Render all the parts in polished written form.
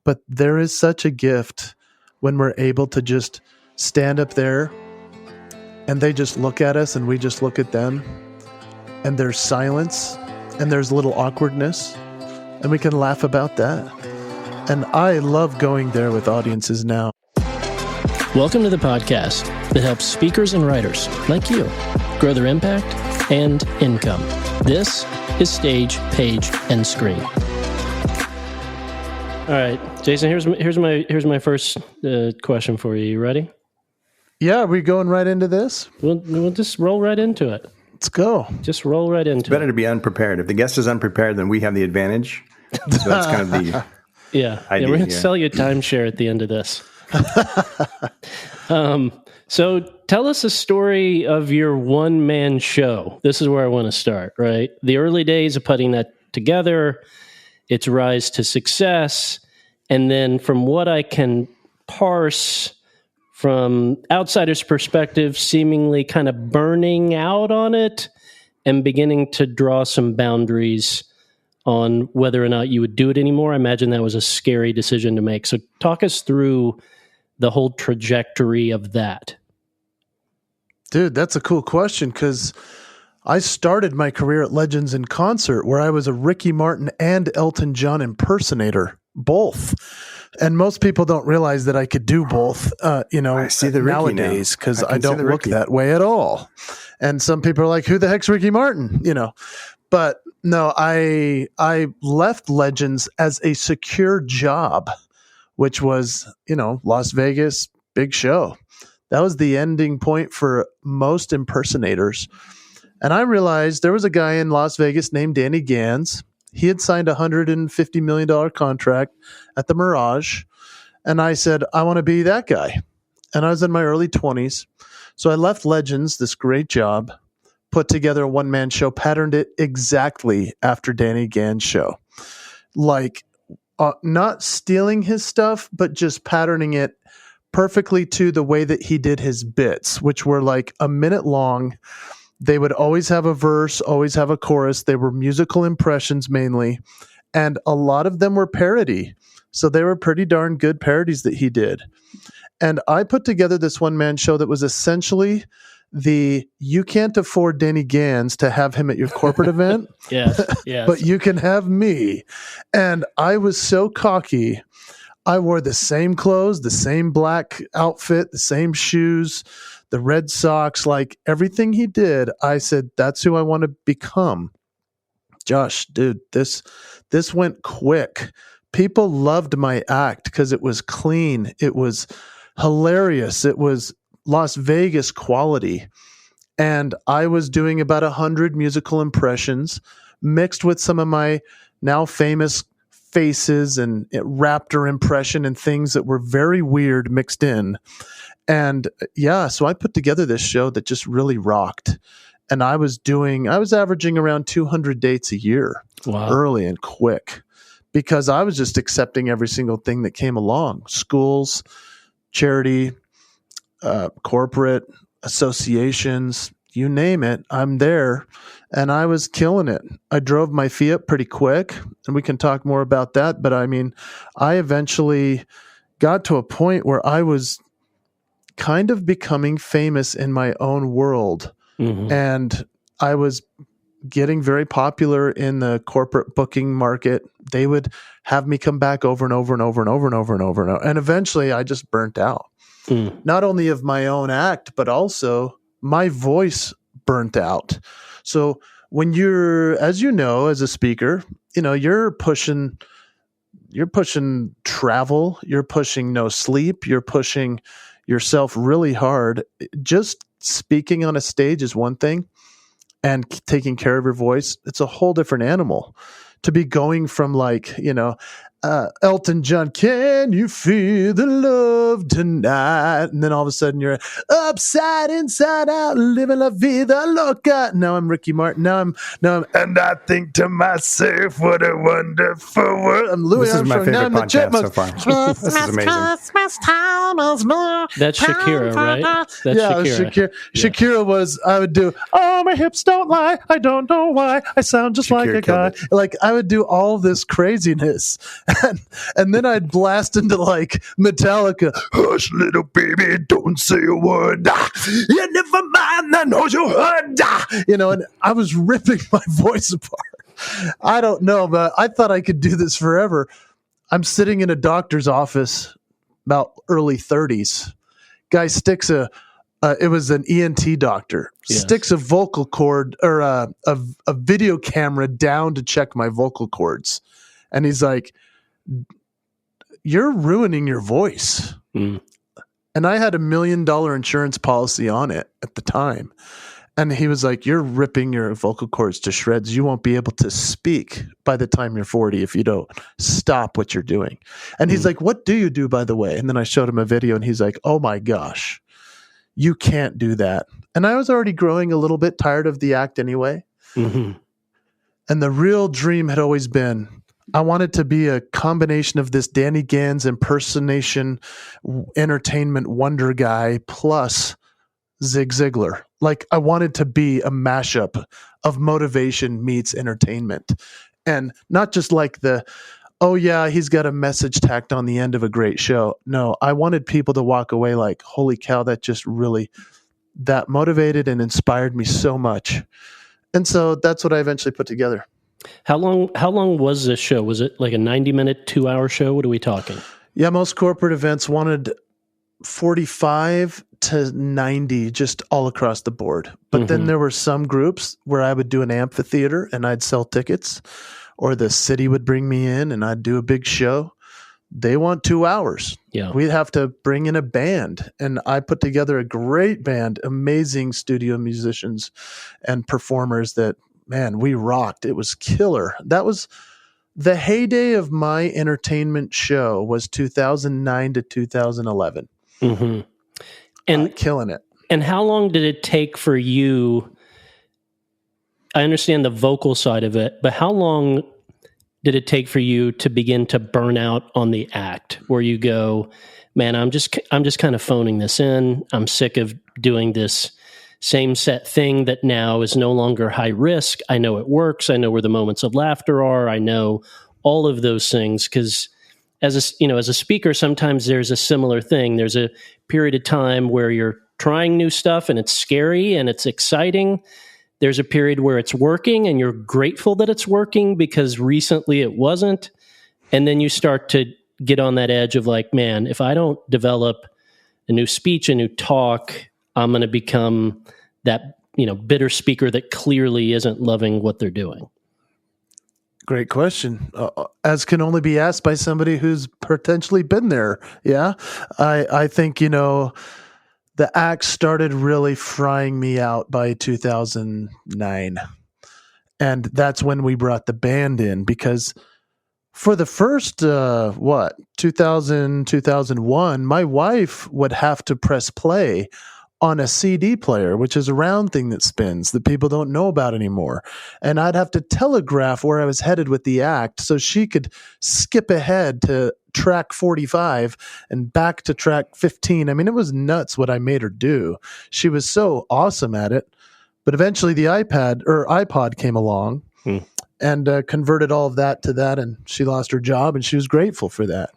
but there is such a gift when we're able to just stand up there and they just look at us and we just look at them, and there's silence and there's a little awkwardness, and we can laugh about that. And I love going there with audiences now. Welcome to the podcast that helps speakers and writers like you grow their impact and income. This is Stage, Page, and Screen. All right, Jason, here's my first question for you. You ready? Yeah, are we going right into this? We'll just roll right into it. Let's go. Just roll right into it. It's better to be unprepared. If the guest is unprepared, then we have the advantage. So that's kind of the idea. We're going to sell you a timeshare at the end of this. So tell us a story of your one-man show. This is where I want to start, right? The early days of putting that together, its rise to success, and then from what I can parse from outsider's perspective, seemingly kind of burning out on it and beginning to draw some boundaries on whether or not you would do it anymore. I imagine that was a scary decision to make. So talk us through the whole trajectory of that. Dude, that's a cool question, because I started my career at Legends in Concert, where I was a Ricky Martin and Elton John impersonator, both. And most people don't realize that I could do both, I see the Ricky nowadays, because I don't look that way at all. And some people are like, who the heck's Ricky Martin? But no, I left Legends as a secure job, which was, Las Vegas, big show. That was the ending point for most impersonators. And I realized there was a guy in Las Vegas named Danny Gans. He had signed a $150 million contract at the Mirage. And I said, I want to be that guy. And I was in my early 20s. So I left Legends, this great job, put together a one-man show, patterned it exactly after Danny Gans' show. Like, not stealing his stuff, but just patterning it perfectly to the way that he did his bits, which were like a minute long. They would always have a verse, always have a chorus. They were musical impressions mainly, and a lot of them were parody. So they were pretty darn good parodies that he did. And I put together this one-man show that was essentially you can't afford Danny Gans to have him at your corporate event. Yes. But you can have me. And I was so cocky. I wore the same clothes, the same black outfit, the same shoes, the red socks, like everything he did. I said, that's who I want to become. Josh, dude, this went quick. People loved my act because it was clean. It was hilarious. It was Las Vegas quality. And I was doing about 100 musical impressions mixed with some of my now famous faces and raptor impression and things that were very weird mixed in. And so I put together this show that just really rocked. And I was averaging around 200 dates a year. Wow. Early and quick, because I was just accepting every single thing that came along. Schools, charity, corporate, associations, you name it, I'm there. And I was killing it. I drove my fee up pretty quick, and we can talk more about that. But I mean, I eventually got to a point where I was kind of becoming famous in my own world. Mm-hmm. And I was getting very popular in the corporate booking market. They would have me come back over and over and over and over and over and over and over. And eventually I just burnt out. Not only of my own act, but also my voice burnt out. So when as a speaker, you're pushing travel, you're pushing no sleep, you're pushing yourself really hard. Just speaking on a stage is one thing, and taking care of your voice, it's a whole different animal. To be going from Elton John, can you feel the love tonight? And then all of a sudden you're upside, inside out, living la vida loca. Now I'm Ricky Martin. Now I'm, and I think to myself, what a wonderful world. I'm Louis Armstrong. This is my favorite podcast so far. This is amazing. That's Shakira, right? That's Shakira. Shakira was, I would do, oh, my hips don't lie. I don't know why. I sound just like a guy. Like I would do all this craziness. and then I'd blast into like Metallica, hush little baby, don't say a word, you never mind, I know you heard, and I was ripping my voice apart. I don't know, but I thought I could do this forever. I'm sitting in a doctor's office, about early 30s. Guy sticks it was an ENT doctor, sticks a vocal cord or a video camera down to check my vocal cords. And he's like, you're ruining your voice. Mm. And I had $1 million insurance policy on it at the time. And he was like, you're ripping your vocal cords to shreds. You won't be able to speak by the time you're 40 if you don't stop what you're doing. And he's like, what do you do, by the way? And then I showed him a video and he's like, oh my gosh, you can't do that. And I was already growing a little bit tired of the act anyway. Mm-hmm. And the real dream had always been, I wanted to be a combination of this Danny Gans impersonation entertainment wonder guy plus Zig Ziglar. Like I wanted to be a mashup of motivation meets entertainment. And not just like oh yeah, he's got a message tacked on the end of a great show. No, I wanted people to walk away like, holy cow, that motivated and inspired me so much. And so that's what I eventually put together. How long was this show? Was it like a 90-minute, 2-hour show? What are we talking? Yeah, most corporate events wanted 45 to 90 just all across the board. But then there were some groups where I would do an amphitheater and I'd sell tickets, or the city would bring me in and I'd do a big show. They want 2 hours. Yeah. We'd have to bring in a band. And I put together a great band, amazing studio musicians and performers that, man, we rocked. It was killer. That was the heyday of my entertainment show, was 2009 to 2011. Mm-hmm. And killing it. And how long did it take for you? I understand the vocal side of it, but how long did it take for you to begin to burn out on the act, where you go, man, I'm just kind of phoning this in. I'm sick of doing this same set thing that now is no longer high risk. I know it works. I know where the moments of laughter are. I know all of those things, because as a speaker, sometimes there's a similar thing. There's a period of time where you're trying new stuff and it's scary and it's exciting. There's a period where it's working and you're grateful that it's working because recently it wasn't. And then you start to get on that edge of like, man, if I don't develop a new speech, a new talk, I'm going to become that, bitter speaker that clearly isn't loving what they're doing. Great question. As can only be asked by somebody who's potentially been there. Yeah. I think, the act started really frying me out by 2009. And that's when we brought the band in, because for the first, 2001, my wife would have to press play on a CD player, which is a round thing that spins that people don't know about anymore. And I'd have to telegraph where I was headed with the act so she could skip ahead to track 45 and back to track 15. I mean, it was nuts what I made her do. She was so awesome at it. But eventually the iPod came along and converted all of that to that, and she lost her job, and she was grateful for that.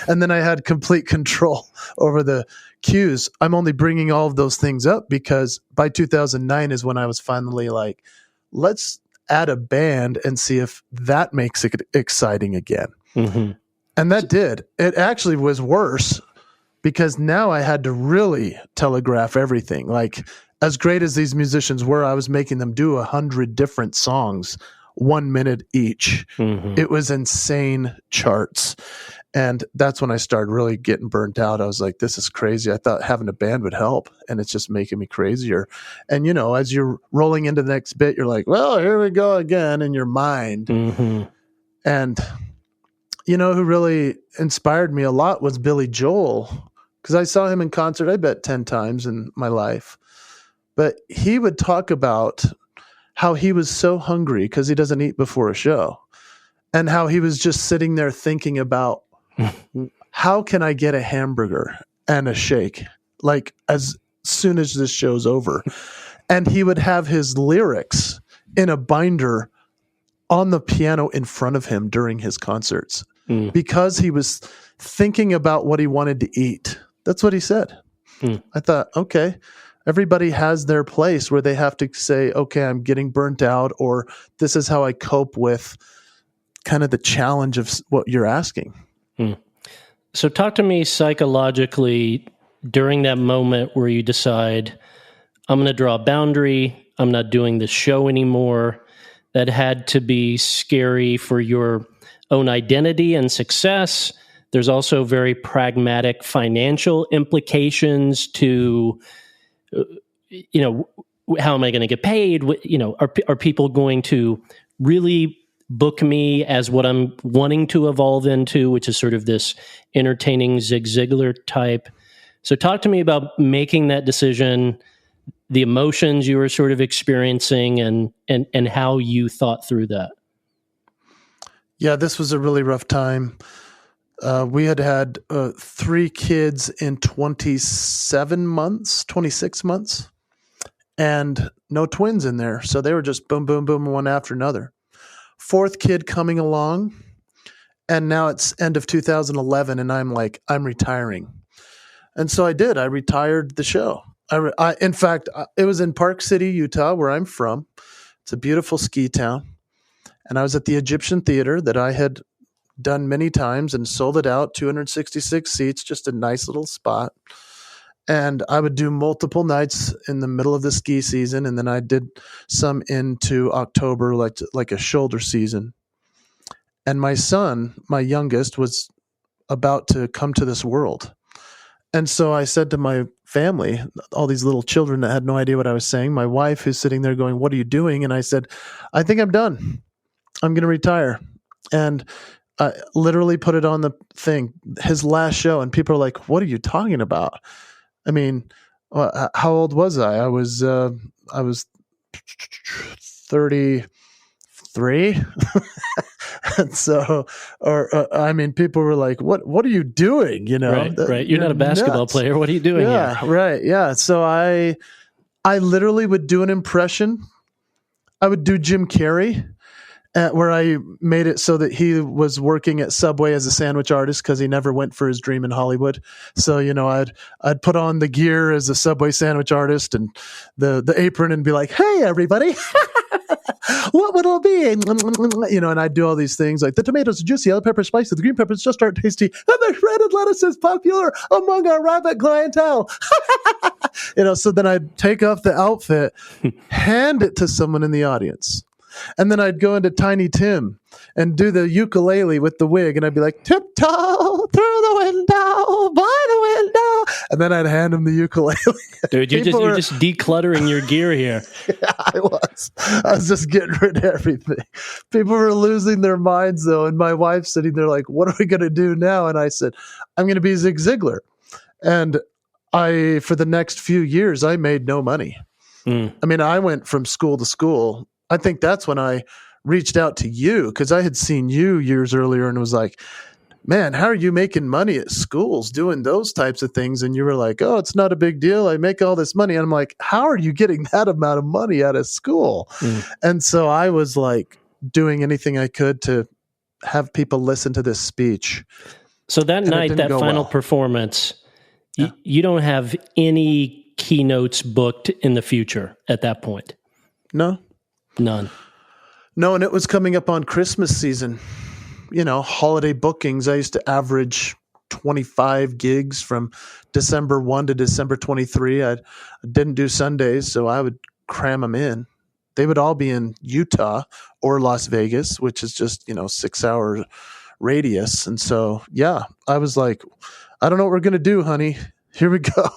And then I had complete control over the cues. I'm only bringing all of those things up because by 2009 is when I was finally like, let's add a band and see if that makes it exciting again. Mm-hmm. And that did. It actually was worse because now I had to really telegraph everything. Like, as great as these musicians were, I was making them do 100 different songs, 1 minute each. Mm-hmm. It was insane charts. And that's when I started really getting burnt out. I was like, this is crazy. I thought having a band would help, and it's just making me crazier. And, as you're rolling into the next bit, you're like, well, here we go again in your mind. Mm-hmm. And, who really inspired me a lot was Billy Joel, because I saw him in concert, I bet 10 times in my life. But he would talk about how he was so hungry because he doesn't eat before a show, and how he was just sitting there thinking about, how can I get a hamburger and a shake, like as soon as this show's over? And he would have his lyrics in a binder on the piano in front of him during his concerts. because he was thinking about what he wanted to eat. That's what he said. I thought, okay, everybody has their place where they have to say, okay, I'm getting burnt out, or this is how I cope with kind of the challenge of what you're asking. So talk to me psychologically during that moment where you decide, I'm going to draw a boundary, I'm not doing this show anymore. That had to be scary for your own identity and success. There's also very pragmatic financial implications to, how am I going to get paid? Are people going to really book me as what I'm wanting to evolve into, which is sort of this entertaining Zig Ziglar type? So talk to me about making that decision, the emotions you were sort of experiencing, and how you thought through that. Yeah, this was a really rough time. We had 3 kids in 26 months, and no twins in there. So they were just boom, boom, boom, one after another. 4th kid coming along, and now it's end of 2011, and I'm retiring. And so I did. I retired the show. In fact, it was in Park City, Utah, where I'm from. It's a beautiful ski town. And I was at the Egyptian Theater that I had done many times and sold it out, 266 seats, just a nice little spot. And I would do multiple nights in the middle of the ski season, and then I did some into October, like a shoulder season. And my son, my youngest, was about to come to this world. And so I said to my family, all these little children that had no idea what I was saying, my wife who's sitting there going, "What are you doing?" And I said, "I think I'm done. I'm going to retire." And I literally put it on the thing, his last show. And people are like, "What are you talking about?" I mean, how old was I? I was 33. And so, people were like, what are you doing? Right. You're not a basketball nuts. player. What are you doing here? Right. Yeah. So I literally would do an impression. I would do Jim Carrey, where I made it so that he was working at Subway as a sandwich artist because he never went for his dream in Hollywood. So, I'd put on the gear as a Subway sandwich artist and the apron and be like, "Hey, everybody." What would it be? And I'd do all these things like the tomatoes are juicy, the pepper spicy, the green peppers just aren't tasty, and the shredded lettuce is popular among our rabbit clientele. So then I'd take off the outfit, hand it to someone in the audience. And then I'd go into Tiny Tim and do the ukulele with the wig, and I'd be like, "Tiptoe through the window, by the window," and then I'd hand him the ukulele. Dude, you're just decluttering your gear here. Yeah, I was just getting rid of everything. People were losing their minds though, and my wife's sitting there like, "What are we going to do now?" And I said, "I'm going to be Zig Ziglar," and for the next few years, I made no money. I went from school to school. I think that's when I reached out to you because I had seen you years earlier and was like, "Man, how are you making money at schools doing those types of things?" And you were like, "Oh, it's not a big deal. I make all this money." And I'm like, "How are you getting that amount of money out of school?" And so I was like doing anything I could to have people listen to this speech. So that night, that final performance, you don't have any keynotes booked in the future at that point? No. None. No, and it was coming up on Christmas season. Holiday bookings. I used to average 25 gigs from December 1 to December 23. I didn't do Sundays, so I would cram them in. They would all be in Utah or Las Vegas, which is just, 6-hour radius. And so, yeah, I was like, "I don't know what we're going to do, honey. Here we go."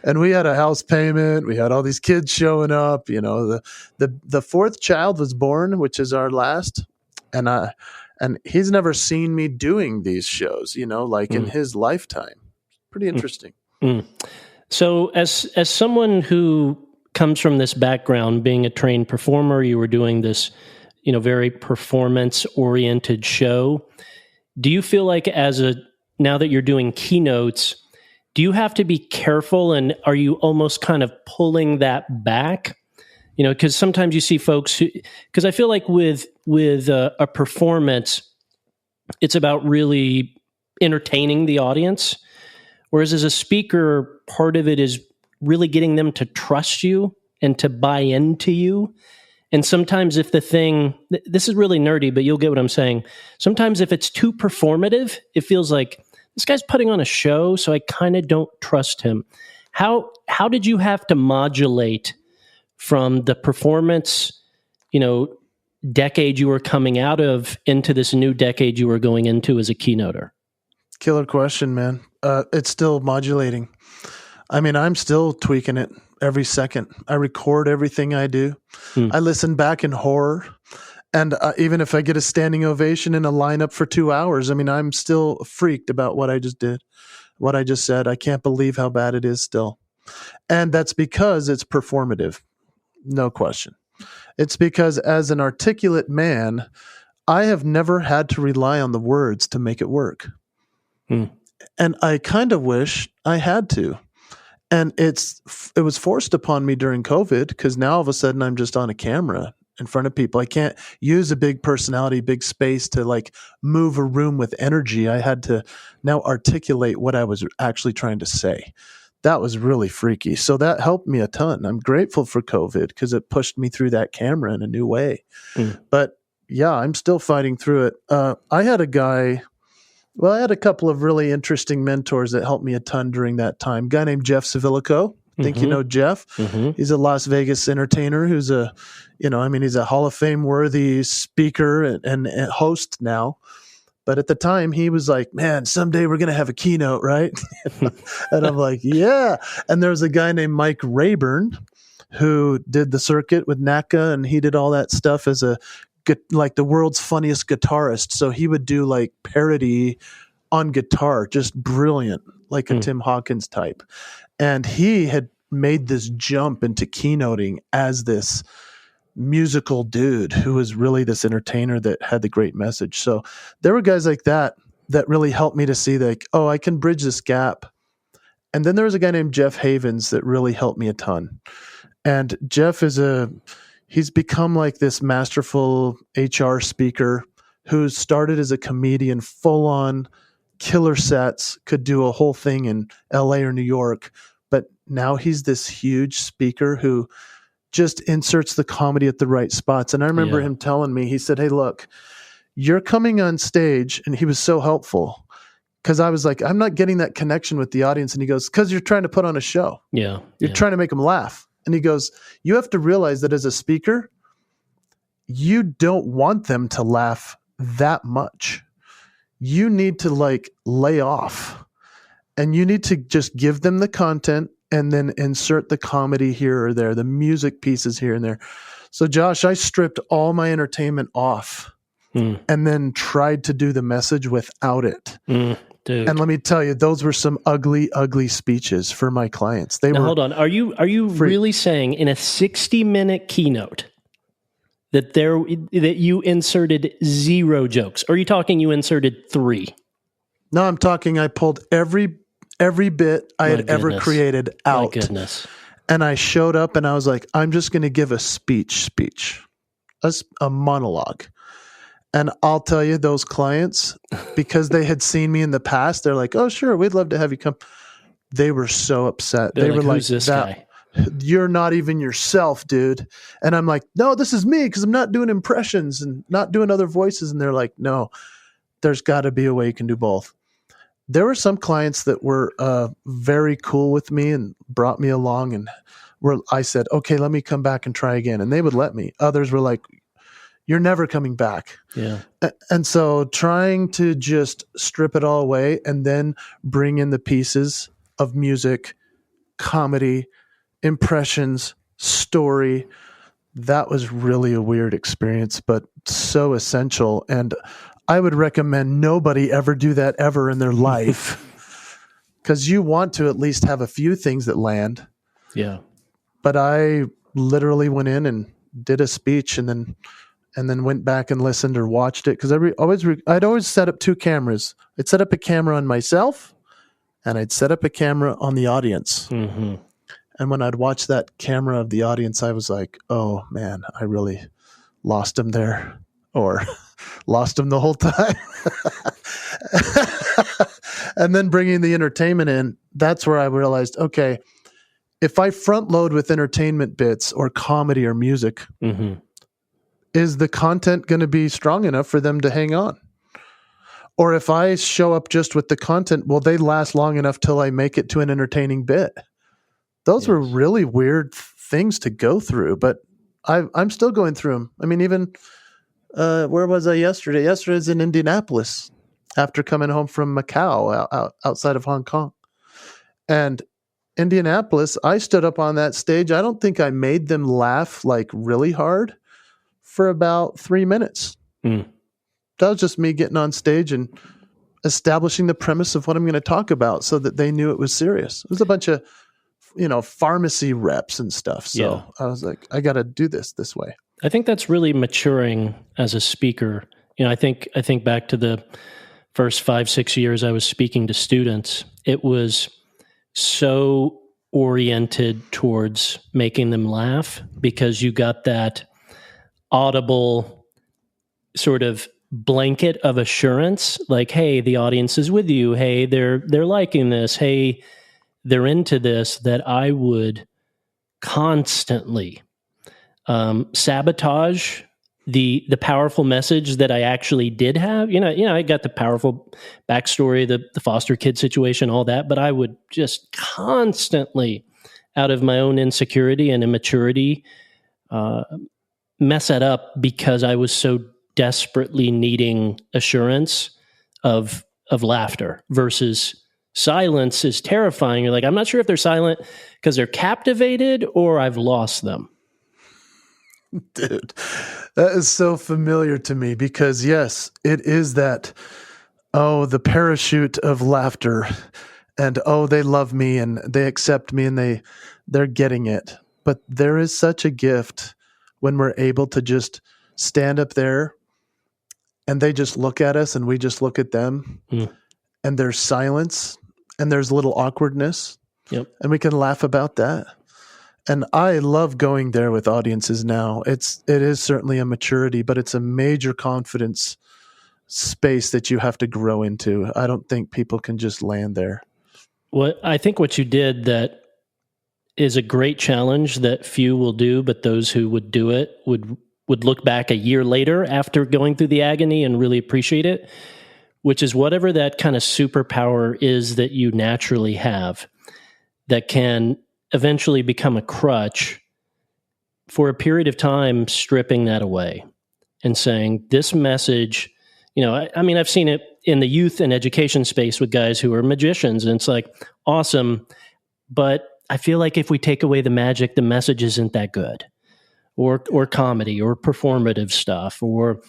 And we had a house payment. We had all these kids showing up. The 4th child was born, which is our last. And he's never seen me doing these shows, in his lifetime. Pretty interesting. So as someone who comes from this background, being a trained performer, you were doing this, very performance-oriented show. Do you feel like now that you're doing keynotes, do you have to be careful, and are you almost kind of pulling that back? Because sometimes you see folks because I feel like with a performance, It's about really entertaining the audience. Whereas as a speaker, part of it is really getting them to trust you and to buy into you. And sometimes if the thing, this is really nerdy, but you'll get what I'm saying. Sometimes if it's too performative, it feels like this guy's putting on a show, so I kind of don't trust him. How did you have to modulate from the performance, decade you were coming out of into this new decade you were going into as a keynoter? Killer question, man. It's still modulating. I mean, I'm still tweaking it every second. I record everything I do. I listen back in horror. And even if I get a standing ovation in a lineup for 2 hours, I mean, I'm still freaked about what I just did, what I just said. I can't believe how bad it is still. And that's because it's performative. No question. It's because as an articulate man, I have never had to rely on the words to make it work. And I kind of wish I had to. And it was forced upon me during COVID because now all of a sudden I'm just on a camera in front of people. I can't use a big personality, big space to like move a room with energy. I had to now articulate what I was actually trying to say. That was really freaky. So that helped me a ton. I'm grateful for COVID because it pushed me through that camera in a new way. But yeah, I'm still fighting through it. I had a couple of really interesting mentors that helped me a ton during that time. A guy named Jeff Savilico. I think you know Jeff. He's a Las Vegas entertainer who's he's a Hall of Fame worthy speaker and host now. But at the time he was like, man, someday we're going to have a keynote, right? And I'm like, yeah. And there was a guy named Mike Rayburn who did the circuit with NACA, and he did all that stuff as like the world's funniest guitarist. So he would do like parody on guitar, just brilliant, like a Tim Hawkins type. And he had made this jump into keynoting as this musical dude who was really this entertainer that had the great message. So there were guys like that really helped me to see like, oh, I can bridge this gap. And then there was a guy named Jeff Havens that really helped me a ton. And Jeff he's become like this masterful HR speaker who started as a comedian, full on killer sets, could do a whole thing in LA or New York. But now he's this huge speaker who just inserts the comedy at the right spots. And I remember him telling me, he said, hey, look, you're coming on stage. And he was so helpful because I was like, I'm not getting that connection with the audience. And he goes, because you're trying to put on a show. You're trying to make them laugh. And he goes, you have to realize that as a speaker, you don't want them to laugh that much. You need to like lay off and you need to just give them the content and then insert the comedy here or there, the music pieces here and there. So Josh, I stripped all my entertainment off and then tried to do the message without it. Dude. And let me tell you, those were some ugly, ugly speeches for my clients. Hold on. Are you really saying in a 60-minute keynote that you inserted 0 jokes? Or are you talking you inserted 3? No, I'm talking I pulled every bit I had ever created out. My goodness. And I showed up and I was like, I'm just going to give a speech, a monologue. And I'll tell you, those clients, because they had seen me in the past, they're like, oh, sure, we'd love to have you come. They were so upset. They were like, who's this guy? You're not even yourself, dude. And I'm like, no, this is me because I'm not doing impressions and not doing other voices. And they're like, no, there's got to be a way you can do both. There were some clients that were very cool with me and brought me along and I said, okay, let me come back and try again. And they would let me. Others were like, you're never coming back. Yeah. And so trying to just strip it all away and then bring in the pieces of music, comedy, impressions, story, that was really a weird experience, but so essential. And I would recommend nobody ever do that ever in their life because you want to at least have a few things that land. Yeah. But I literally went in and did a speech and then went back and listened or watched it because I'd always set up 2 cameras. I'd set up a camera on myself and I'd set up a camera on the audience. Mm-hmm. And when I'd watch that camera of the audience, I was like, oh man, I really lost them there. or lost them the whole time. And then bringing the entertainment in, that's where I realized, okay, if I front load with entertainment bits or comedy or music, is the content going to be strong enough for them to hang on? Or if I show up just with the content, will they last long enough till I make it to an entertaining bit? Those were really weird things to go through, but I'm still going through them. I mean, even where was I yesterday? Yesterday was in Indianapolis after coming home from Macau outside of Hong Kong. And Indianapolis, I stood up on that stage. I don't think I made them laugh like really hard for about 3 minutes. That was just me getting on stage and establishing the premise of what I'm going to talk about so that they knew it was serious. It was a bunch of, pharmacy reps and stuff. So I was like, I got to do this way. I think that's really maturing as a speaker. I think back to the first 5-6 years I was speaking to students. It was so oriented towards making them laugh because you got that audible sort of blanket of assurance, like, hey, the audience is with you. Hey, they're liking this. Hey, they're into this, that I would constantly sabotage the powerful message that I actually did have. I got the powerful backstory, the foster kid situation, all that, but I would just constantly, out of my own insecurity and immaturity, mess that up because I was so desperately needing assurance of laughter versus silence is terrifying. You're like, I'm not sure if they're silent because they're captivated or I've lost them. Dude, that is so familiar to me because yes, it is that, the parachute of laughter and, they love me and they accept me and they're getting it. But there is such a gift when we're able to just stand up there and they just look at us and we just look at them and there's silence and there's a little awkwardness and we can laugh about that. And I love going there with audiences now. It is certainly a maturity, but it's a major confidence space that you have to grow into. I don't think people can just land there. I think what you did that is a great challenge that few will do, but those who would do it would look back a year later after going through the agony and really appreciate it, which is whatever that kind of superpower is that you naturally have that can eventually become a crutch for a period of time, stripping that away and saying this message, I've seen it in the youth and education space with guys who are magicians, and it's like, awesome, but I feel like if we take away the magic, the message isn't that good, or comedy or performative stuff, or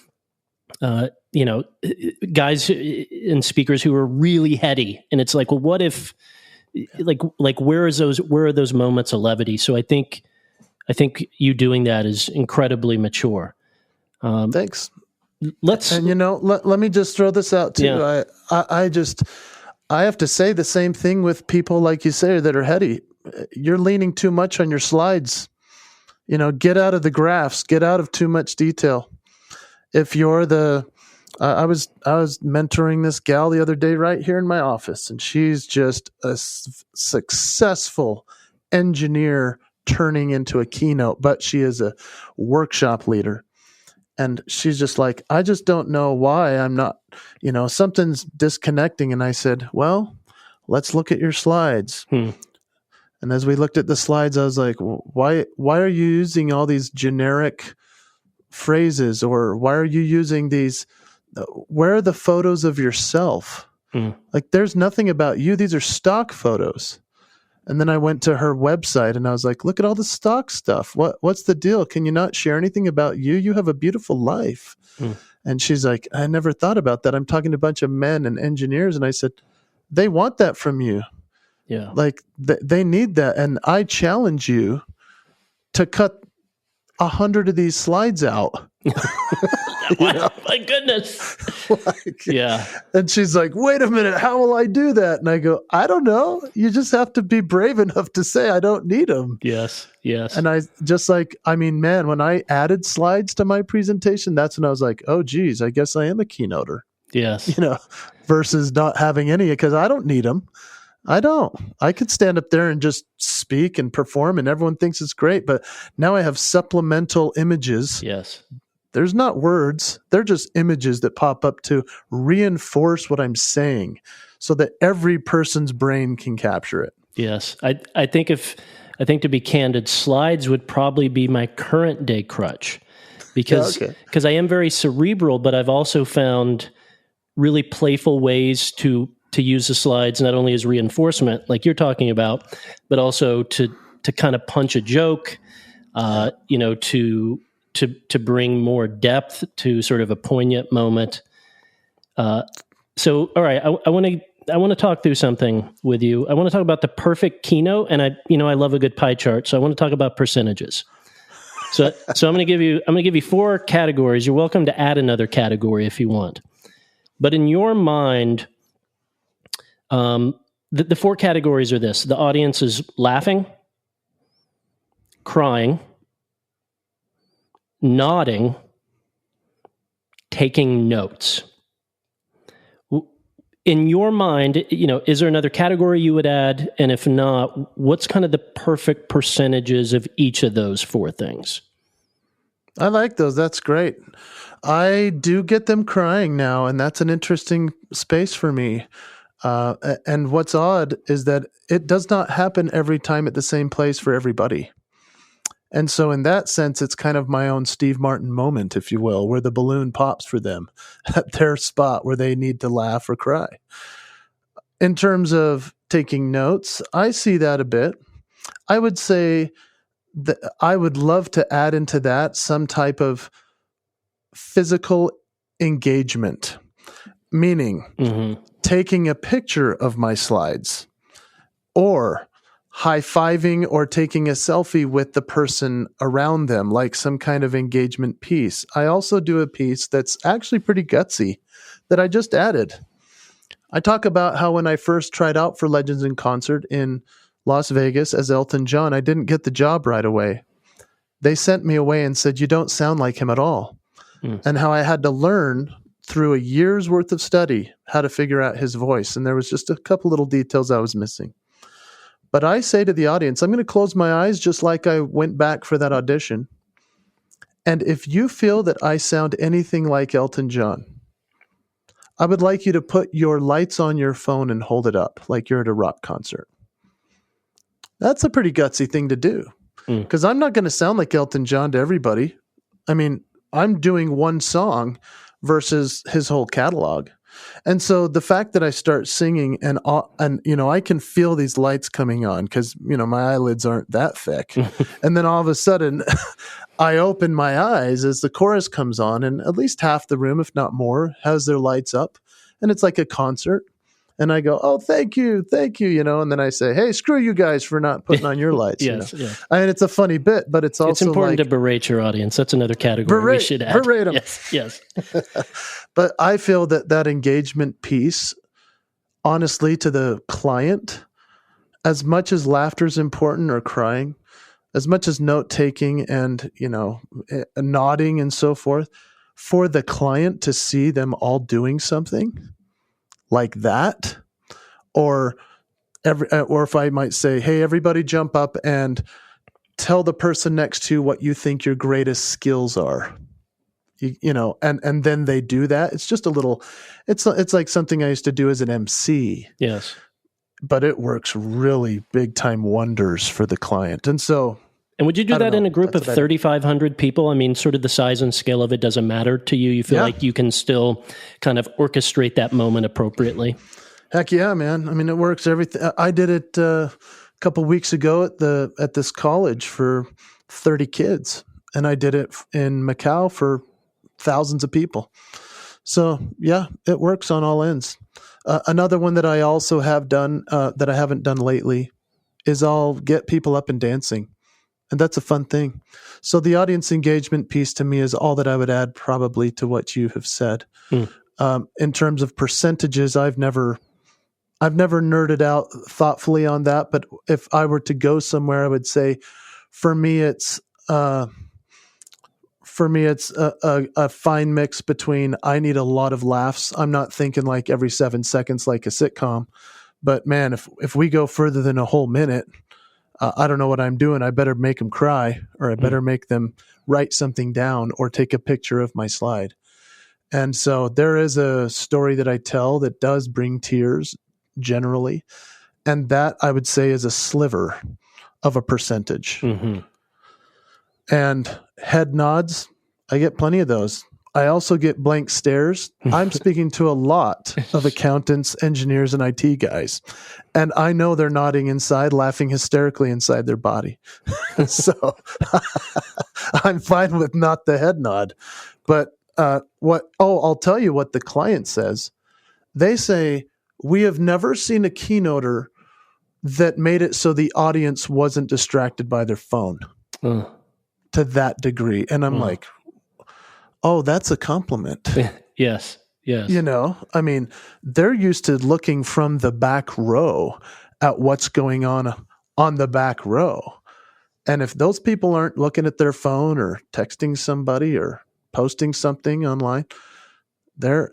guys and speakers who are really heady, and it's like, well, what if where are those moments of levity? So I think you doing that is incredibly mature. Thanks. Let me just throw this out too. Yeah. I have to say the same thing with people like you say that are heady. You're leaning too much on your slides. Get out of the graphs, get out of too much detail. If you're I was mentoring this gal the other day right here in my office, and she's just a successful engineer turning into a keynote, but she is a workshop leader. And she's just like, I just don't know why I'm not, something's disconnecting. And I said, well, let's look at your slides. And as we looked at the slides, I was like, why are you using all these generic phrases, or why are you using these? Where are the photos of yourself? Like, there's nothing about you. These are stock photos. And then I went to her website and I was like, look at all the stock stuff. What's the deal? Can you not share anything about you? You have a beautiful life. And she's like, I never thought about that. I'm talking to a bunch of men and engineers. And I said, they want that from you. Yeah. Like they need that. And I challenge you to cut 100 of these slides out. My goodness. Yeah. And she's like, wait a minute, how will I do that? And I go, I don't know. You just have to be brave enough to say, I don't need them. Yes. And I just man, when I added slides to my presentation, that's when I was like, oh, geez, I guess I am a keynoter. Yes. Versus not having any, because I don't need them. I don't. I could stand up there and just speak and perform and everyone thinks it's great. But now I have supplemental images. Yes. There's not words. They're just images that pop up to reinforce what I'm saying so that every person's brain can capture it. Yes. I think to be candid, slides would probably be my current day crutch because I am very cerebral, but I've also found really playful ways to use the slides, not only as reinforcement like you're talking about, but also to kind of punch a joke, to bring more depth to sort of a poignant moment. So, all right, I want to talk through something with you. I want to talk about the perfect keynote, and I love a good pie chart, so I want to talk about percentages. So I'm going to give you 4 categories. You're welcome to add another category if you want. But in your mind, the 4 categories are this: the audience is laughing, crying, nodding, taking notes. In your mind, is there another category you would add? And if not, what's kind of the perfect percentages of each of those 4 things? I like those. That's great. I do get them crying now, and that's an interesting space for me. And what's odd is that it does not happen every time at the same place for everybody. And so in that sense, it's kind of my own Steve Martin moment, if you will, where the balloon pops for them at their spot where they need to laugh or cry. In terms of taking notes, I see that a bit. I would say that I would love to add into that some type of physical engagement, meaning taking a picture of my slides or high-fiving or taking a selfie with the person around them, like some kind of engagement piece. I also do a piece that's actually pretty gutsy that I just added. I talk about how when I first tried out for Legends in Concert in Las Vegas as Elton John, I didn't get the job right away. They sent me away and said, you don't sound like him at all. And how I had to learn through a year's worth of study how to figure out his voice. And there was just a couple little details I was missing. But I say to the audience, I'm going to close my eyes just like I went back for that audition. And if you feel that I sound anything like Elton John, I would like you to put your lights on your phone and hold it up like you're at a rock concert. That's a pretty gutsy thing to do because I'm not going to sound like Elton John to everybody. I mean, I'm doing one song versus his whole catalog. And so the fact that I start singing and I can feel these lights coming on because, my eyelids aren't that thick. And then all of a sudden I open my eyes as the chorus comes on and at least half the room, if not more, has their lights up. And it's like a concert. And I go, oh, thank you, and then I say, hey, screw you guys for not putting on your lights. Yes. I mean, it's a funny bit, but it's also important to berate your audience. That's another category we should add. Berate them. Yes. But I feel that engagement piece, honestly, to the client, as much as laughter is important or crying, as much as note taking and nodding and so forth, for the client to see them all doing something like that, or if I might say, hey, everybody jump up and tell the person next to you what you think your greatest skills are. And then they do that. It's just a little, it's like something I used to do as an MC. Yes. But it works really big time wonders for the client. And so. And would you do that in a group of 3,500 people? I mean, sort of the size and scale of it doesn't matter to you. You feel like you can still kind of orchestrate that moment appropriately. Heck yeah, man. I mean, it works. Everything. I did it a couple weeks ago at this college for 30 kids. And I did it in Macau for thousands of people. So yeah, it works on all ends. Another one that I also have done that I haven't done lately is I'll get people up and dancing And that's a fun thing. So the audience engagement piece to me is all that I would add probably to what you have said. In terms of percentages, I've never nerded out thoughtfully on that. But if I were to go somewhere, I would say for me, it's a fine mix between I need a lot of laughs. I'm not thinking like every 7 seconds like a sitcom. But man, if we go further than a whole minute, I don't know what I'm doing. I better make them cry, or I better make them write something down or take a picture of my slide. And so there is a story that I tell that does bring tears generally. And that I would say is a sliver of a percentage. Mm-hmm. And head nods, I get plenty of those. I also get blank stares. I'm speaking to a lot of accountants, engineers, and IT guys. And I know they're nodding inside, laughing hysterically inside their body. So I'm fine with not the head nod. But I'll tell you what the client says. They say, we have never seen a keynoter that made it so the audience wasn't distracted by their phone to that degree. And I'm like, oh, that's a compliment. Yes. I mean, they're used to looking from the back row at what's going on the back row. And if those people aren't looking at their phone or texting somebody or posting something online, they're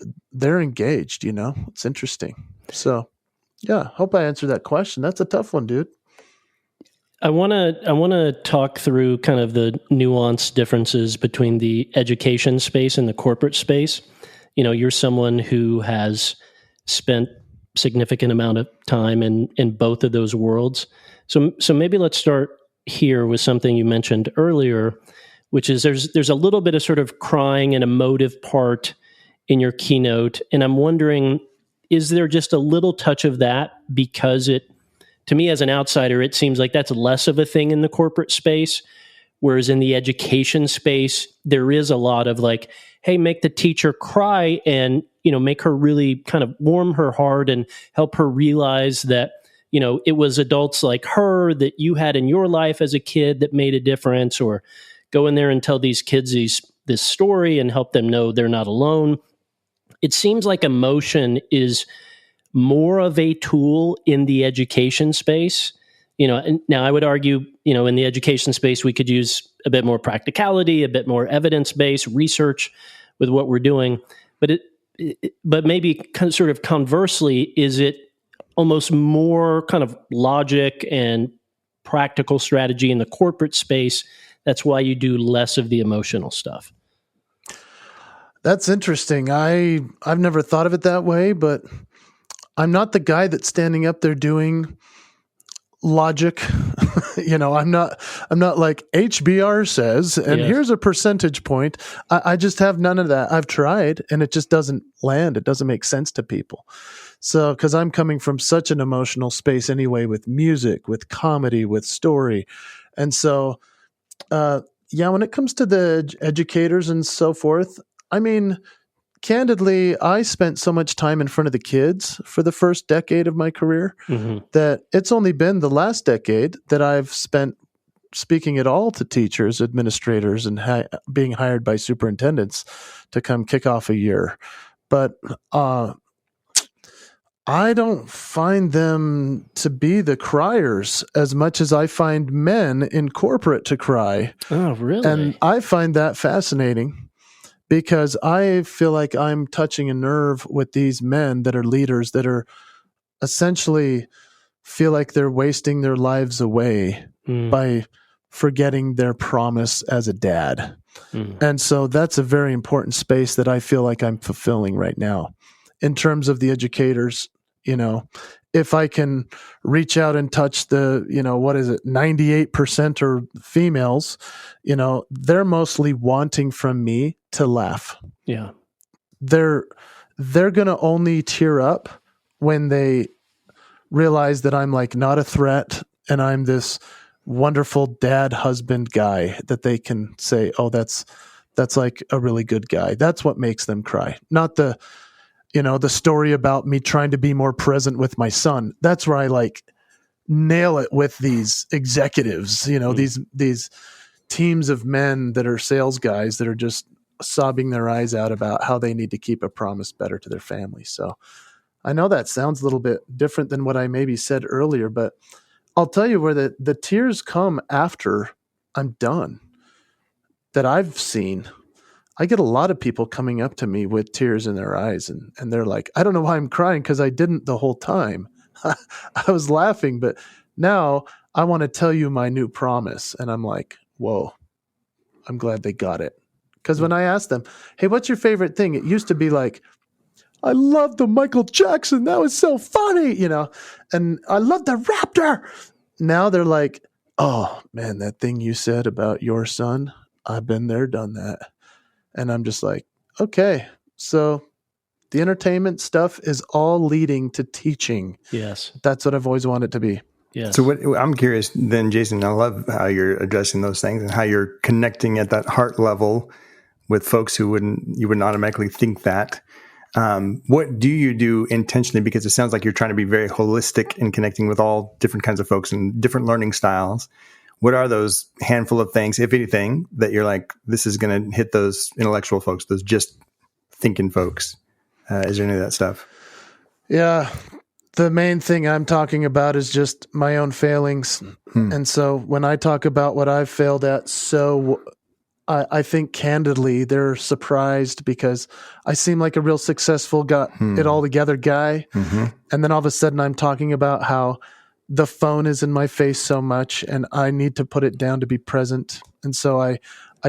engaged, It's interesting. So, yeah, hope I answered that question. That's a tough one, dude. I want to talk through kind of the nuanced differences between the education space and the corporate space. You're someone who has spent significant amount of time in both of those worlds. So maybe let's start here with something you mentioned earlier, which is there's a little bit of sort of crying and emotive part in your keynote, and I'm wondering, is there just a little touch of that? Because to me as an outsider, it seems like that's less of a thing in the corporate space, whereas in the education space, there is a lot of like, hey, make the teacher cry and, make her really kind of warm her heart and help her realize that, it was adults like her that you had in your life as a kid that made a difference, or go in there and tell these kids this story and help them know they're not alone. It seems like emotion is more of a tool in the education space. And now I would argue, in the education space, we could use a bit more practicality, a bit more evidence-based research with what we're doing. But maybe kind of sort of conversely, is it almost more kind of logic and practical strategy in the corporate space? That's why you do less of the emotional stuff. That's interesting. I've never thought of it that way, but I'm not the guy that's standing up there doing logic. I'm not like HBR says, and here's a percentage point. I just have none of that. I've tried and it just doesn't land. It doesn't make sense to people. So, cause I'm coming from such an emotional space anyway, with music, with comedy, with story. And so, when it comes to the educators and so forth, I mean, candidly, I spent so much time in front of the kids for the first decade of my career that it's only been the last decade that I've spent speaking at all to teachers, administrators, and being hired by superintendents to come kick off a year. But I don't find them to be the criers as much as I find men in corporate to cry. Oh, really? And I find that fascinating, because I feel like I'm touching a nerve with these men that are leaders that are essentially feel like they're wasting their lives away by forgetting their promise as a dad. And so that's a very important space that I feel like I'm fulfilling right now. In terms of the educators, if I can reach out and touch the, 98% are females, they're mostly wanting from me to laugh. Yeah. They're going to only tear up when they realize that I'm like not a threat and I'm this wonderful dad, husband guy that they can say, oh, that's like a really good guy. That's what makes them cry. Not the story about me trying to be more present with my son. That's where I like nail it with these executives, these teams of men that are sales guys that are just sobbing their eyes out about how they need to keep a promise better to their family. So I know that sounds a little bit different than what I maybe said earlier, but I'll tell you where the tears come after I'm done that I've seen. I get a lot of people coming up to me with tears in their eyes, and they're like, I don't know why I'm crying, because I didn't the whole time. I was laughing, but now I want to tell you my new promise. And I'm like, whoa, I'm glad they got it. Because when I asked them, hey, what's your favorite thing? It used to be like, I love the Michael Jackson. That was so funny, and I love the Raptor. Now they're like, oh, man, that thing you said about your son, I've been there, done that. And I'm just like, okay, so the entertainment stuff is all leading to teaching. Yes. That's what I've always wanted to be. Yes. So I'm curious then, Jason, I love how you're addressing those things and how you're connecting at that heart level with folks who you wouldn't automatically think that. What do you do intentionally? Because it sounds like you're trying to be very holistic in connecting with all different kinds of folks and different learning styles. What are those handful of things, if anything, that you're like, this is going to hit those intellectual folks, those just thinking folks? Is there any of that stuff? Yeah. The main thing I'm talking about is just my own failings. And so when I talk about what I've failed at, I think candidly, they're surprised because I seem like a real successful, got it all together guy. Mm-hmm. And then all of a sudden I'm talking about how the phone is in my face so much and I need to put it down to be present. And so I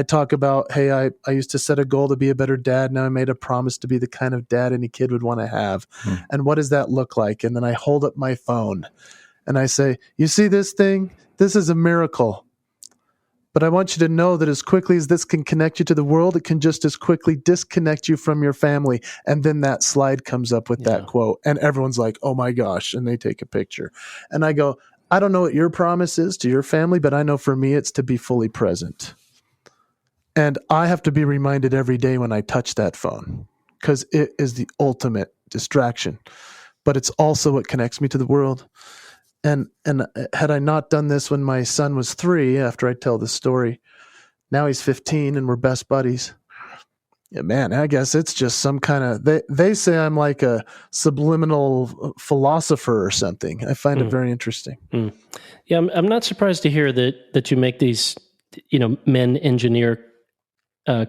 talk about, hey, I used to set a goal to be a better dad. Now I made a promise to be the kind of dad any kid would want to have. And what does that look like? And then I hold up my phone and I say, you see this thing? This is a miracle. But I want you to know that as quickly as this can connect you to the world, it can just as quickly disconnect you from your family. And then that slide comes up with that quote. And everyone's like, oh my gosh. And they take a picture. And I go, I don't know what your promise is to your family, but I know for me, it's to be fully present. And I have to be reminded every day when I touch that phone because it is the ultimate distraction. But it's also what connects me to the world. And had I not done this when my son was 3, after I tell this story, now he's 15 and we're best buddies. Yeah, man, I guess it's just some kind of, they say I'm like a subliminal philosopher or something. I find it very interesting. Yeah, I'm not surprised to hear that you make these, men engineer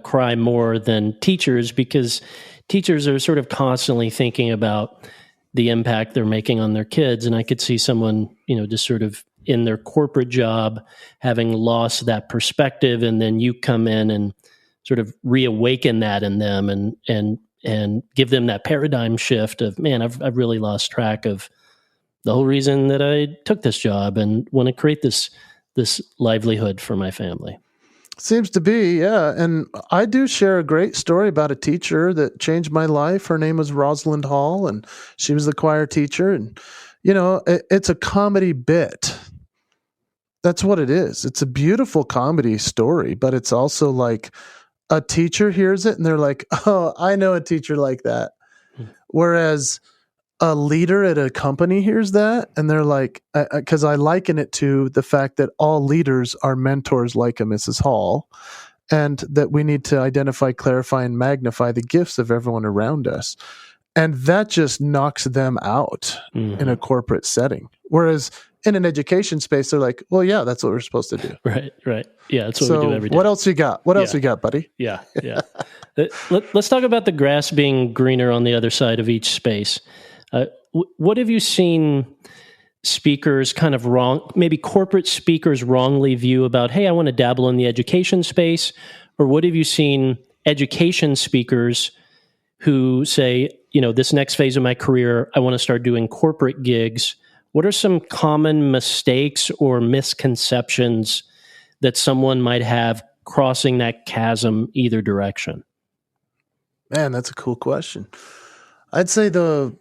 cry more than teachers, because teachers are sort of constantly thinking about the impact they're making on their kids. And I could see someone, just sort of in their corporate job having lost that perspective. And then you come in and sort of reawaken that in them and give them that paradigm shift of, man, I've really lost track of the whole reason that I took this job and want to create this livelihood for my family. Seems to be, yeah. And I do share a great story about a teacher that changed my life. Her name was Rosalind Hall, and she was the choir teacher. And, it's a comedy bit. That's what it is. It's a beautiful comedy story, but it's also like a teacher hears it and they're like, oh, I know a teacher like that. Whereas a leader at a company hears that and they're like, because I liken it to the fact that all leaders are mentors like a Mrs. Hall, and that we need to identify, clarify, and magnify the gifts of everyone around us. And that just knocks them out in a corporate setting. Whereas in an education space, they're like, well, yeah, that's what we're supposed to do. Right. Yeah, that's what we do every day. What else you got? What else you got, buddy? Yeah. Let's talk about the grass being greener on the other side of each space. What have you seen speakers kind of wrong, maybe corporate speakers wrongly view about, hey, I want to dabble in the education space? Or what have you seen education speakers who say, this next phase of my career, I want to start doing corporate gigs? What are some common mistakes or misconceptions that someone might have crossing that chasm either direction? Man, that's a cool question. I'd say the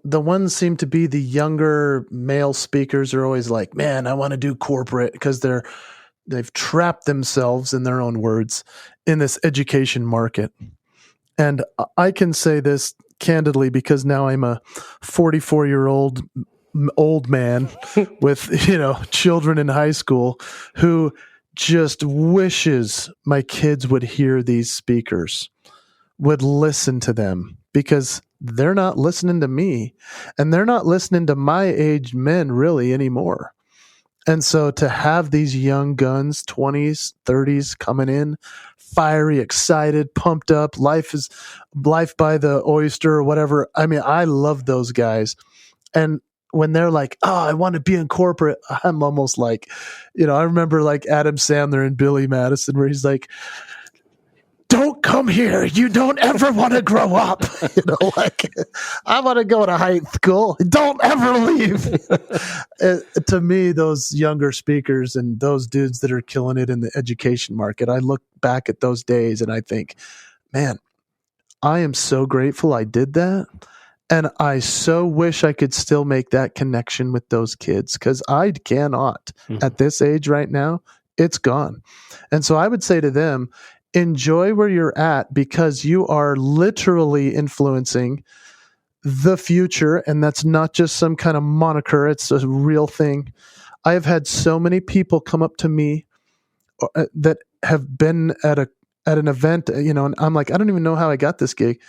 ones seem to be the younger male speakers are always like, man, I want to do corporate, because they've trapped themselves, in their own words, in this education market. And I can say this candidly because now I'm a 44-year-old old man with, children in high school who just wishes my kids would hear these speakers, would listen to them, because they're not listening to me and they're not listening to my age men really anymore. And so to have these young guns, 20s, 30s coming in, fiery, excited, pumped up, life by the oyster or whatever. I mean, I love those guys. And when they're like, oh, I want to be in corporate, I'm almost like, I remember like Adam Sandler and Billy Madison, where he's like, don't come here. You don't ever want to grow up. I want to go to high school. Don't ever leave. To me, those younger speakers and those dudes that are killing it in the education market, I look back at those days and I think, man, I am so grateful I did that. And I so wish I could still make that connection with those kids, because I cannot at this age right now. It's gone. And so I would say to them, enjoy where you're at, because you are literally influencing the future. And that's not just some kind of moniker. It's a real thing. I have had so many people come up to me that have been at an event, and I'm like, I don't even know how I got this gig.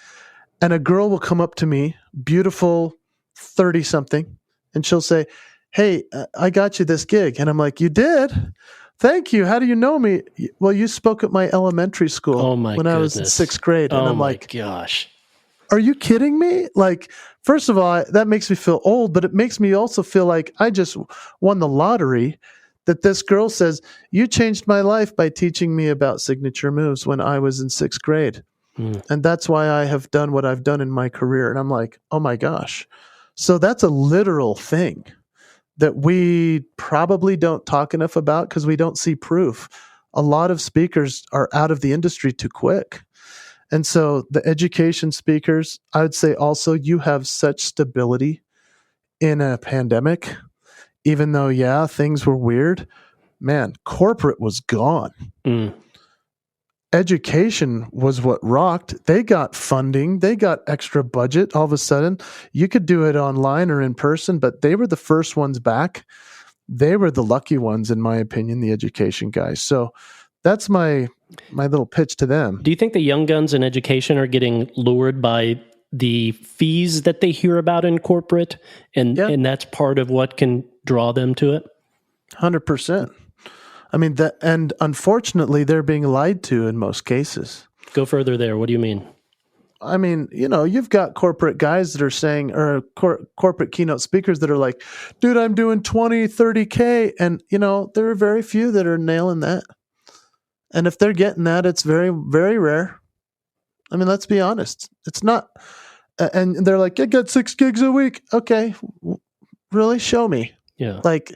And a girl will come up to me, beautiful 30-something, and she'll say, hey, I got you this gig. And I'm like, you did? Thank you. How do you know me? Well, you spoke at my elementary school when I was in 6th grade. And I'm like, gosh, are you kidding me? Like, first of all, that makes me feel old, but it makes me also feel like I just won the lottery, that this girl says, you changed my life by teaching me about signature moves when I was in 6th grade. And that's why I have done what I've done in my career. And I'm like, oh my gosh. So that's a literal thing that we probably don't talk enough about, because we don't see proof. A lot of speakers are out of the industry too quick. And so the education speakers, I would say also, you have such stability in a pandemic, even though, things were weird. Man, corporate was gone. Education was what rocked. They got funding. They got extra budget. All of a sudden, you could do it online or in person, but they were the first ones back. They were the lucky ones, in my opinion, the education guys. So that's my little pitch to them. Do you think the young guns in education are getting lured by the fees that they hear about in corporate, and that's part of what can draw them to it? 100%. I mean, and unfortunately, they're being lied to in most cases. Go further there. What do you mean? I mean, you've got corporate guys that are saying, or corporate keynote speakers that are like, dude, I'm doing 20, 30K. And, there are very few that are nailing that. And if they're getting that, it's very, very rare. I mean, let's be honest. It's not. And they're like, I got 6 gigs a week. Okay. Really? Show me. Yeah. Like,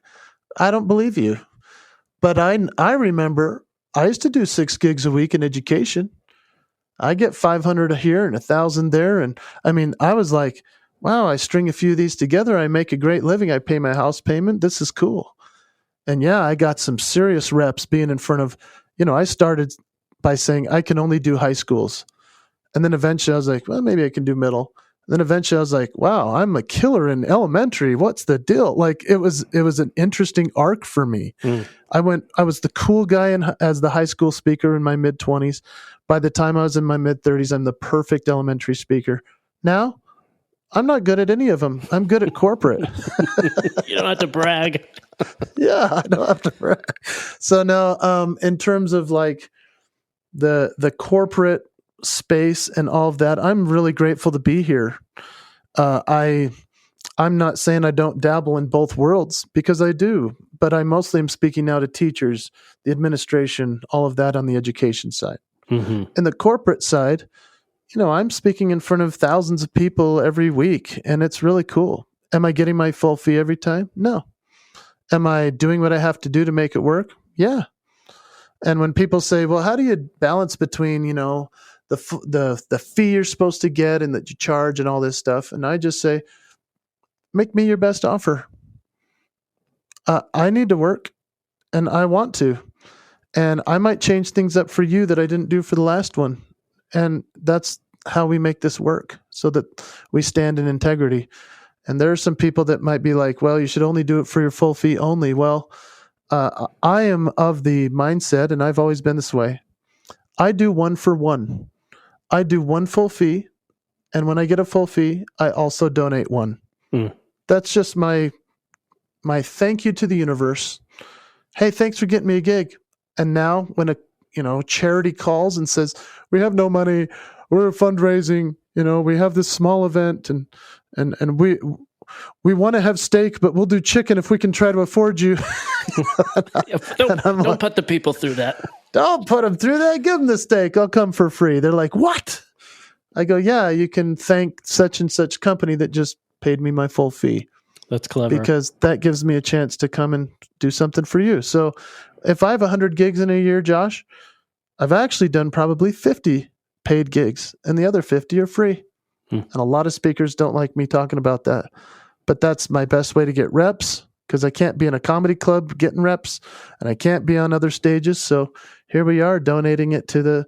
I don't believe you. But I remember I used to do 6 gigs a week in education. I get 500 here and 1,000 there. And I mean, I was like, wow, I string a few of these together. I make a great living. I pay my house payment. This is cool. And I got some serious reps being in front of, I started by saying I can only do high schools. And then eventually I was like, well, maybe I can do middle. And then eventually I was like, wow, I'm a killer in elementary. What's the deal? Like, it was an interesting arc for me. I was the cool guy as the high school speaker in my mid-20s. By the time I was in my mid-30s, I'm the perfect elementary speaker. Now, I'm not good at any of them. I'm good at corporate. You don't have to brag. Yeah, I don't have to brag. So now, in terms of like the corporate space and all of that, I'm really grateful to be here. I'm not saying I don't dabble in both worlds, because I do, but I mostly am speaking now to teachers, the administration, all of that on the education side. In the corporate side, I'm speaking in front of thousands of people every week, and it's really cool. Am I getting my full fee every time? No. Am I doing what I have to do to make it work? Yeah. And when people say, well, how do you balance between, the fee you're supposed to get and that you charge and all this stuff? And I just say, make me your best offer. I need to work, and I want to. And I might change things up for you that I didn't do for the last one. And that's how we make this work, so that we stand in integrity. And there are some people that might be like, well, you should only do it for your full fee only. Well, I am of the mindset, and I've always been this way. I do one for one. I do one full fee, and when I get a full fee, I also donate one. That's just my thank you to the universe. Hey, thanks for getting me a gig. And now when a charity calls and says, we have no money, we're fundraising, we have this small event and we want to have steak, but we'll do chicken if we can try to afford you. Don't put the people through that. Don't put them through that. Give them the steak. I'll come for free. They're like, what? I go, yeah, you can thank such and such company that just paid me my full fee. That's clever. Because that gives me a chance to come and do something for you. So if I have 100 gigs in a year, Josh, I've actually done probably 50 paid gigs, and the other 50 are free. And a lot of speakers don't like me talking about that. But that's my best way to get reps, because I can't be in a comedy club getting reps, and I can't be on other stages. So here we are donating it to the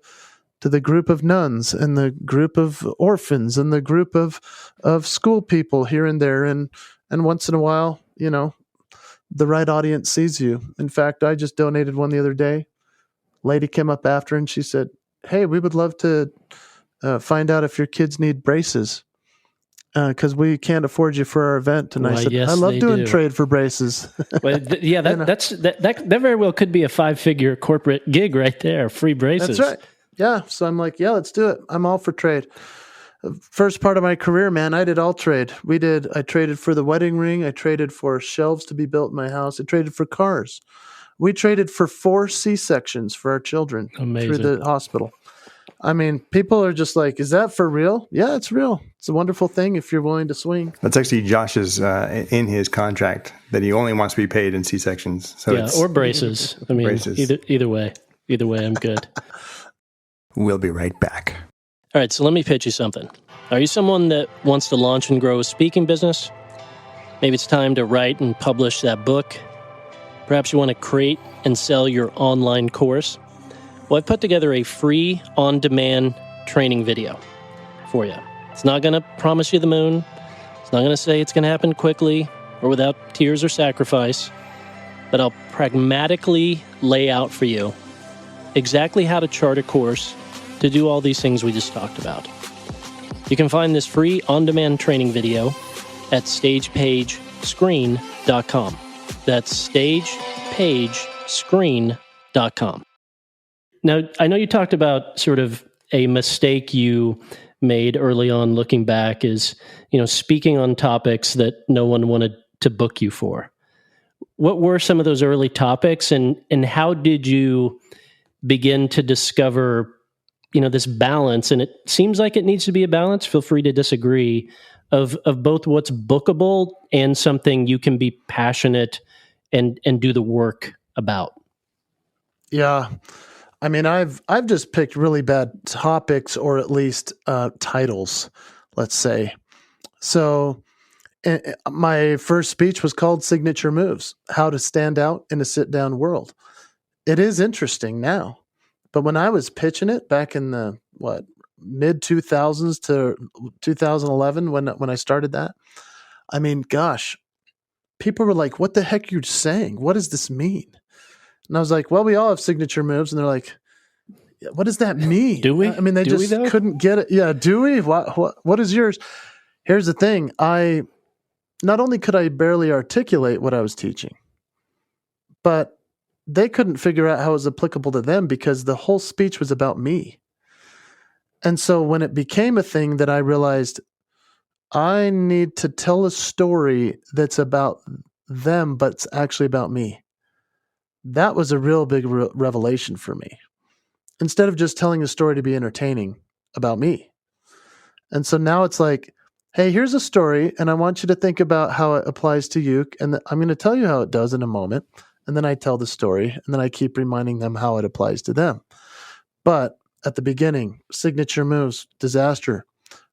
group of nuns and the group of orphans and the group of school people here and there. And once in a while, the right audience sees you. In fact, I just donated one the other day. Lady came up after and she said, hey, we would love to find out if your kids need braces, because we can't afford you for our event. And I said, yes, I love doing trade for braces. Well, that very well could be a 5-figure corporate gig right there. Free braces. That's right. Yeah. So I'm like, yeah, let's do it. I'm all for trade. First part of my career, man, I did all trade. I traded for the wedding ring. I traded for shelves to be built in my house. I traded for cars. We traded for 4 C-sections for our children through the hospital. I mean, people are just like, is that for real? Yeah, it's real. It's a wonderful thing if you're willing to swing. That's actually Josh's in his contract, that he only wants to be paid in C-sections. So or braces. I mean, braces. Either way, I'm good. We'll be right back. All right, so let me pitch you something. Are you someone that wants to launch and grow a speaking business? Maybe it's time to write and publish that book. Perhaps you want to create and sell your online course. Well, I've put together a free on-demand training video for you. It's not going to promise you the moon. It's not going to say it's going to happen quickly or without tears or sacrifice. But I'll pragmatically lay out for you exactly how to chart a course to do all these things we just talked about. You can find this free on-demand training video at stagepagescreen.com. That's stagepagescreen.com. Now, I know you talked about sort of a mistake you made early on looking back is, speaking on topics that no one wanted to book you for. What were some of those early topics, and how did you begin to discover this balance? And it seems like it needs to be a balance. Feel free to disagree of both what's bookable and something you can be passionate and do the work about. Yeah. I mean, I've just picked really bad topics, or at least titles, let's say. So my first speech was called Signature Moves, How to Stand Out in a Sit-Down World. It is interesting now. But when I was pitching it back in the mid-2000s to 2011, when I started that, I mean, gosh, people were like, what the heck are you saying? What does this mean? And I was like, well, we all have signature moves. And they're like, what does that mean? Do we? I mean, they just couldn't get it. Yeah, do we? What is yours? Here's the thing. Not only could I barely articulate what I was teaching, but they couldn't figure out how it was applicable to them because the whole speech was about me. And so when it became a thing that I realized I need to tell a story that's about them, but it's actually about me. That was a real big revelation for me. Instead of just telling a story to be entertaining about me. And so now it's like, hey, here's a story, and I want you to think about how it applies to you. And I'm going to tell you how it does in a moment. And then I tell the story, and then I keep reminding them how it applies to them. But at the beginning, signature moves, disaster.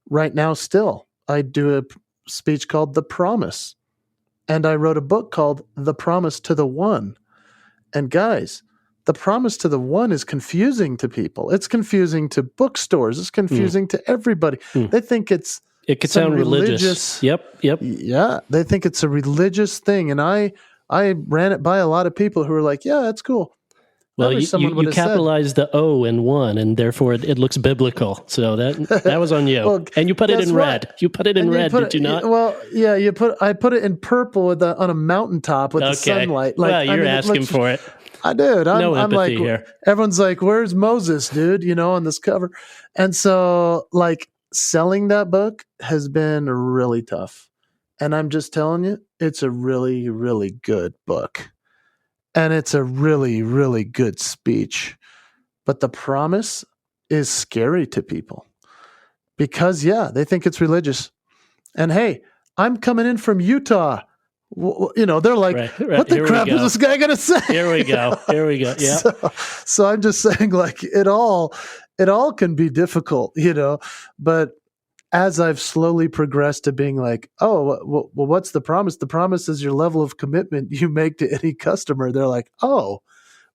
Right now, still, I do a speech called The Promise. And I wrote a book called The Promise to the One. And guys, The Promise to the One is confusing to people. It's confusing to bookstores. It's confusing to everybody. They think it's It could sound religious. Yep. Yeah, they think it's a religious thing, and I ran it by a lot of people who were like, "Yeah, that's cool." Well, you capitalized the O in one, and therefore it looks biblical. So that was on you. Well, and you put it in red. Right. You put it in red, did you not? Well, yeah, I put it in purple on a mountaintop with the sunlight. Like, well, you're asking for it. I did. I'm like, here. Everyone's like, "Where's Moses, dude?" On this cover. And so, like, selling that book has been really tough. And I'm just telling you, it's a really, really good book. And it's a really, really good speech. But the promise is scary to people because, they think it's religious. And hey, I'm coming in from Utah. They're like, what the crap is this guy going to say? Here we go. Yeah. So I'm just saying, like, it all can be difficult, but as I've slowly progressed to being like, oh, well, what's the promise? The promise is your level of commitment you make to any customer. They're like, oh,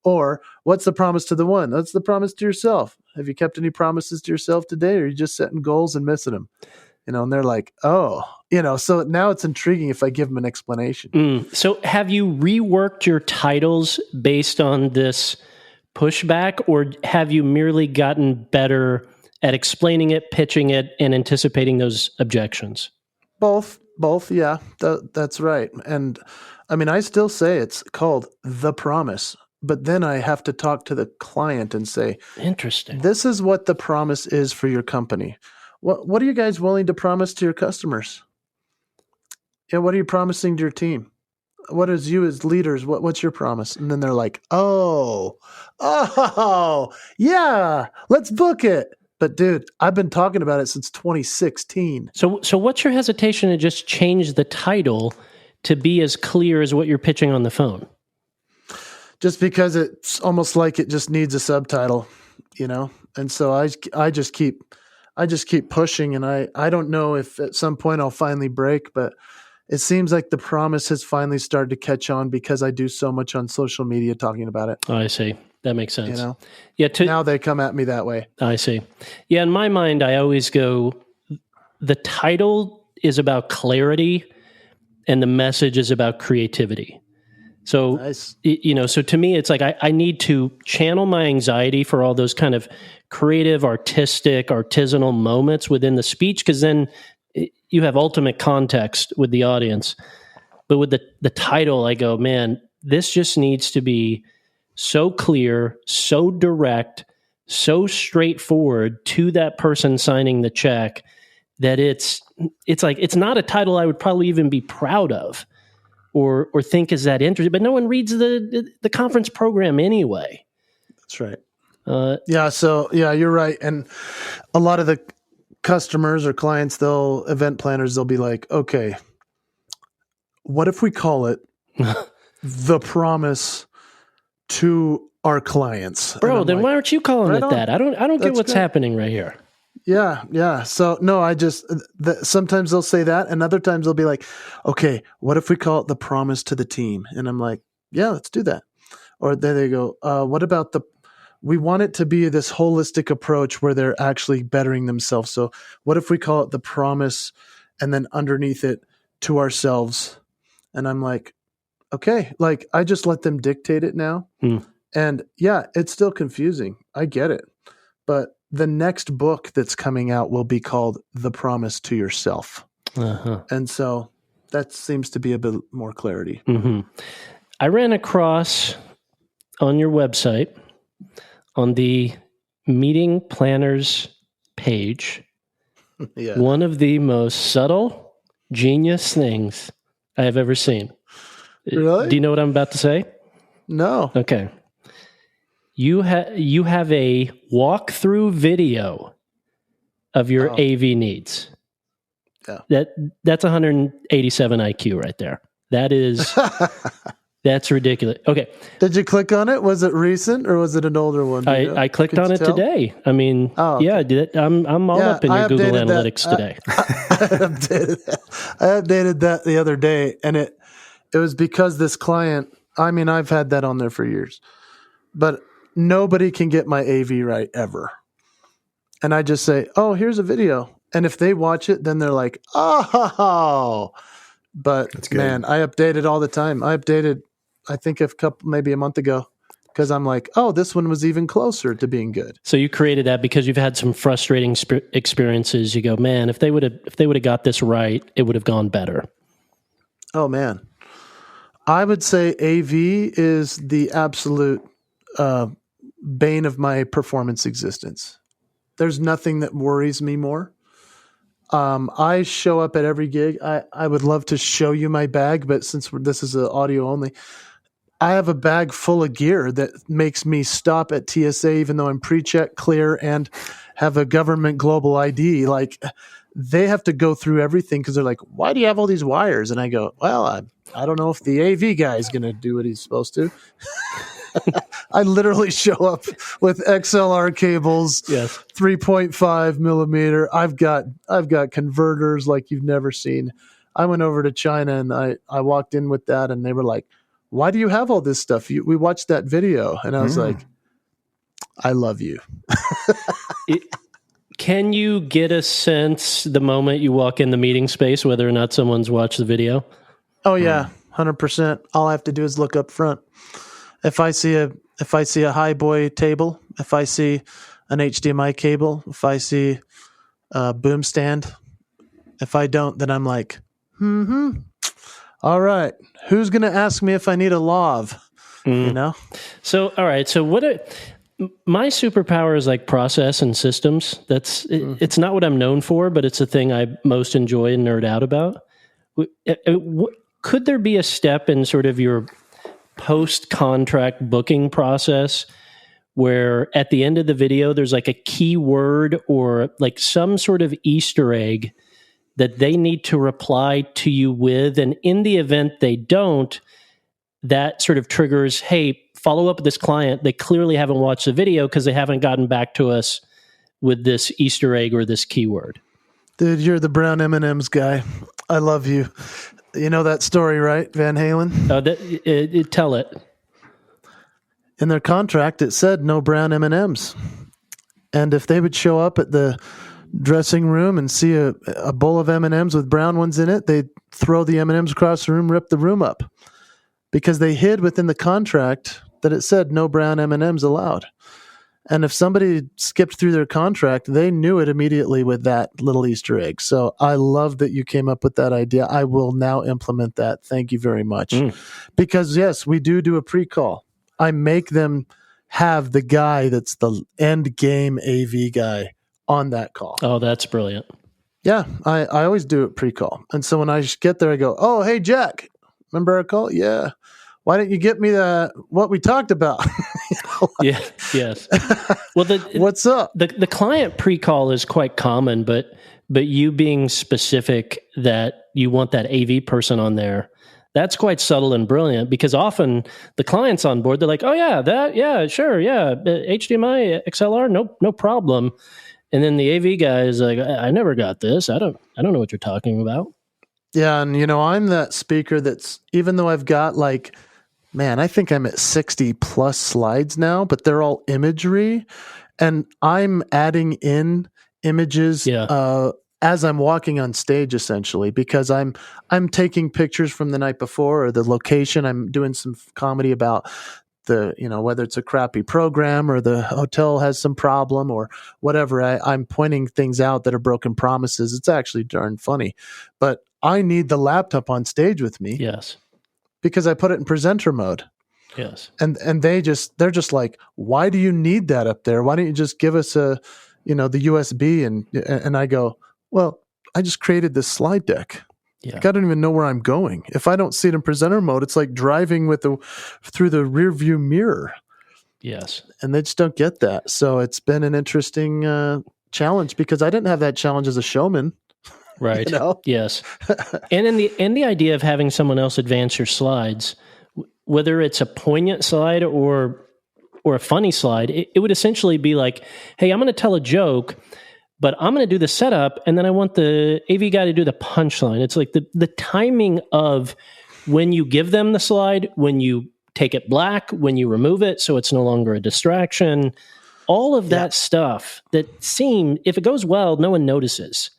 or what's the promise to the one? That's the promise to yourself. Have you kept any promises to yourself today? Or are you just setting goals and missing them? And they're like, oh, so now it's intriguing if I give them an explanation. So have you reworked your titles based on this pushback, or have you merely gotten better at explaining it, pitching it, and anticipating those objections? Both, yeah, that's right. And I mean, I still say it's called The Promise, but then I have to talk to the client and say, interesting, this is what the promise is for your company. What are you guys willing to promise to your customers? Yeah, what are you promising to your team? What is you as leaders? What's your promise? And then they're like, oh, yeah, let's book it. But dude, I've been talking about it since 2016. So what's your hesitation to just change the title to be as clear as what you're pitching on the phone? Just because it's almost like it just needs a subtitle, And so I just keep pushing, and I don't know if at some point I'll finally break, but it seems like the promise has finally started to catch on because I do so much on social media talking about it. Oh, I see. That makes sense. Yeah. Now they come at me that way. I see. Yeah. In my mind, I always go, the title is about clarity and the message is about creativity. So, nice. So to me, it's like, I need to channel my anxiety for all those kind of creative, artistic, artisanal moments within the speech, because then you have ultimate context with the audience. But with the title, I go, man, this just needs to be so clear, so direct, so straightforward to that person signing the check that it's like, it's not a title I would probably even be proud of or think is that interesting, but no one reads the conference program anyway. That's right. So you're right. And a lot of the customers or clients, event planners, they'll be like, okay, what if we call it The Promise to our clients? Bro, then why aren't you calling it that? I don't get what's happening right here. Yeah. So no, I just sometimes they'll say that, and other times they'll be like, okay, what if we call it The Promise to the Team? And I'm like, yeah, let's do that. Or then they go, what about we want it to be this holistic approach where they're actually bettering themselves. So what if we call it The Promise and then underneath it to ourselves? And I'm like, okay, like I just let them dictate it now. And yeah, it's still confusing. I get it. But the next book that's coming out will be called The Promise to Yourself. Uh-huh. And so that seems to be a bit more clarity. Mm-hmm. I ran across on your website, on the meeting planners page, one of the most subtle, genius things I have ever seen. Really? Do you know what I'm about to say? No. Okay. You have a walkthrough video of your AV needs. Yeah. That's 187 IQ right there. That is that's ridiculous. Okay. Did you click on it? Was it recent or was it an older one? I clicked on it today. I mean, okay. I'm all up in your Google Analytics today. I updated that the other day, and it was because this client, I mean, I've had that on there for years, but nobody can get my AV right ever. And I just say, oh, here's a video. And if they watch it, then they're like, oh. But man, I update it all the time. I updated, I think maybe a month ago, because I'm like, oh, this one was even closer to being good. So you created that because you've had some frustrating experiences. You go, man, if they would have got this right, it would have gone better. Oh man, I would say AV is the absolute bane of my performance existence. There's nothing that worries me more. I show up at every gig. I would love to show you my bag, but since this is an audio only, I have a bag full of gear that makes me stop at TSA, even though I'm pre-check clear and have a government global ID. Like, they have to go through everything because they're like, why do you have all these wires? And I go, well, I don't know if the AV guy is going to do what he's supposed to. I literally show up with XLR cables, 3.5 millimeter. I've got converters like you've never seen. I went over to China and I walked in with that, and they were like, why do you have all this stuff? We watched that video. And I was like, I love you. Can you get a sense the moment you walk in the meeting space whether or not someone's watched the video? Oh yeah, 100%. All I have to do is look up front. If I see a high boy table, if I see an HDMI cable, if I see a boom stand, if I don't, then I'm like, all right, who's going to ask me if I need a lav? You know? So, all right. So my superpower is like process and systems. It's not what I'm known for, but it's the thing I most enjoy and nerd out about. Could there be a step in sort of your post-contract booking process where at the end of the video, there's like a keyword or like some sort of Easter egg that they need to reply to you with? And in the event they don't, that sort of triggers, hey, follow up with this client. They clearly haven't watched the video because they haven't gotten back to us with this Easter egg or this keyword. Dude, you're the brown M&Ms guy. I love you. You know that story, right, Van Halen? Tell it. In their contract, it said no brown M&Ms. And if they would show up at the dressing room and see a bowl of M&Ms with brown ones in it, they'd throw the M&Ms across the room, rip the room up. Because they hid within the contract that it said no brown M&Ms allowed. And if somebody skipped through their contract, they knew it immediately with that little Easter egg. So I love that you came up with that idea. I will now implement that. Thank you very much. Because yes, we do a pre-call. I make them have the guy that's the end game AV guy on that call. Oh, that's brilliant. Yeah, I always do it pre-call. And so when I get there, I go, oh, hey, Jack, remember our call? Yeah. Why didn't you get me what we talked about? Yeah. Yes. Well, what's up? The client pre-call is quite common, but you being specific that you want that AV person on there, that's quite subtle and brilliant, because often the client's on board. They're like, oh yeah, sure. Yeah. HDMI, XLR, no problem. And then the AV guy is like, I never got this. I don't know what you're talking about. Yeah. And I'm that speaker that's, even though I've got like, man, I think I'm at 60 plus slides now, but they're all imagery. And I'm adding in images as I'm walking on stage, essentially, because I'm taking pictures from the night before or the location. I'm doing some comedy about whether it's a crappy program or the hotel has some problem or whatever. I'm pointing things out that are broken promises. It's actually darn funny. But I need the laptop on stage with me. Yes. Because I put it in presenter mode. Yes. And they're just like, why do you need that up there? Why don't you just give us the USB? And I go, well, I just created this slide deck. Yeah. Like, I don't even know where I'm going. If I don't see it in presenter mode, it's like driving through the rear view mirror. Yes. And they just don't get that. So it's been an interesting challenge, because I didn't have that challenge as a showman. Right. Yes. And in the idea of having someone else advance your slides, whether it's a poignant slide or a funny slide, it would essentially be like, hey, I'm going to tell a joke, but I'm going to do the setup, and then I want the AV guy to do the punchline. It's like the timing of when you give them the slide, when you take it black, when you remove it so it's no longer a distraction, all of that stuff that if it goes well, no one notices.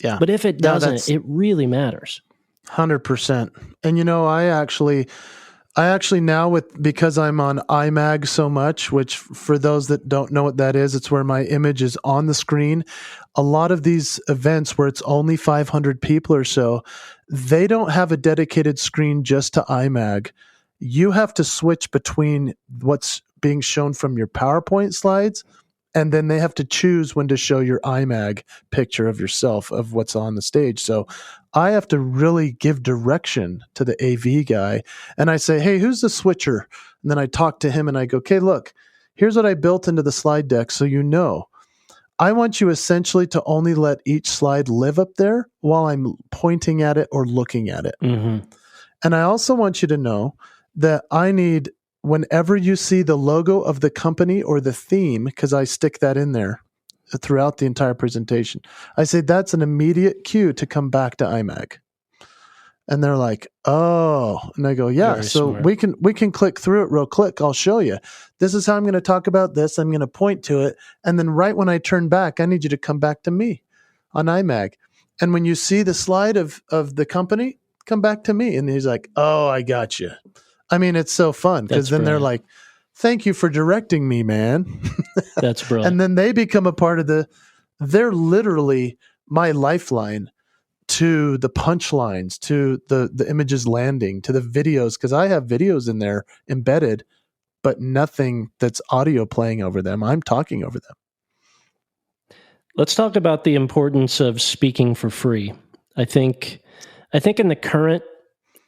Yeah. But if it doesn't, it really matters. 100%. And I actually now because I'm on iMag so much, which for those that don't know what that is, it's where my image is on the screen. A lot of these events where it's only 500 people or so, they don't have a dedicated screen just to iMag. You have to switch between what's being shown from your PowerPoint slides, and then they have to choose when to show your iMag picture of yourself, of what's on the stage. So I have to really give direction to the AV guy. And I say, hey, who's the switcher? And then I talk to him and I go, okay, look, here's what I built into the slide deck. So I want you essentially to only let each slide live up there while I'm pointing at it or looking at it. Mm-hmm. And I also want you to know that I need, whenever you see the logo of the company or the theme, because I stick that in there throughout the entire presentation, I say that's an immediate cue to come back to iMag. And they're like, oh, and I go, yeah, Very so smart. we can click through it real quick. I'll show you. This is how I'm going to talk about this. I'm going to point to it. And then right when I turn back, I need you to come back to me on iMag. And when you see the slide of the company, come back to me. And he's like, oh, I got you. I mean, it's so fun because then they're like, thank you for directing me, man. That's brilliant. And then they become a part of they're literally my lifeline to the punchlines, to the images landing, to the videos, because I have videos in there embedded, but nothing that's audio playing over them. I'm talking over them. Let's talk about the importance of speaking for free. I think in the current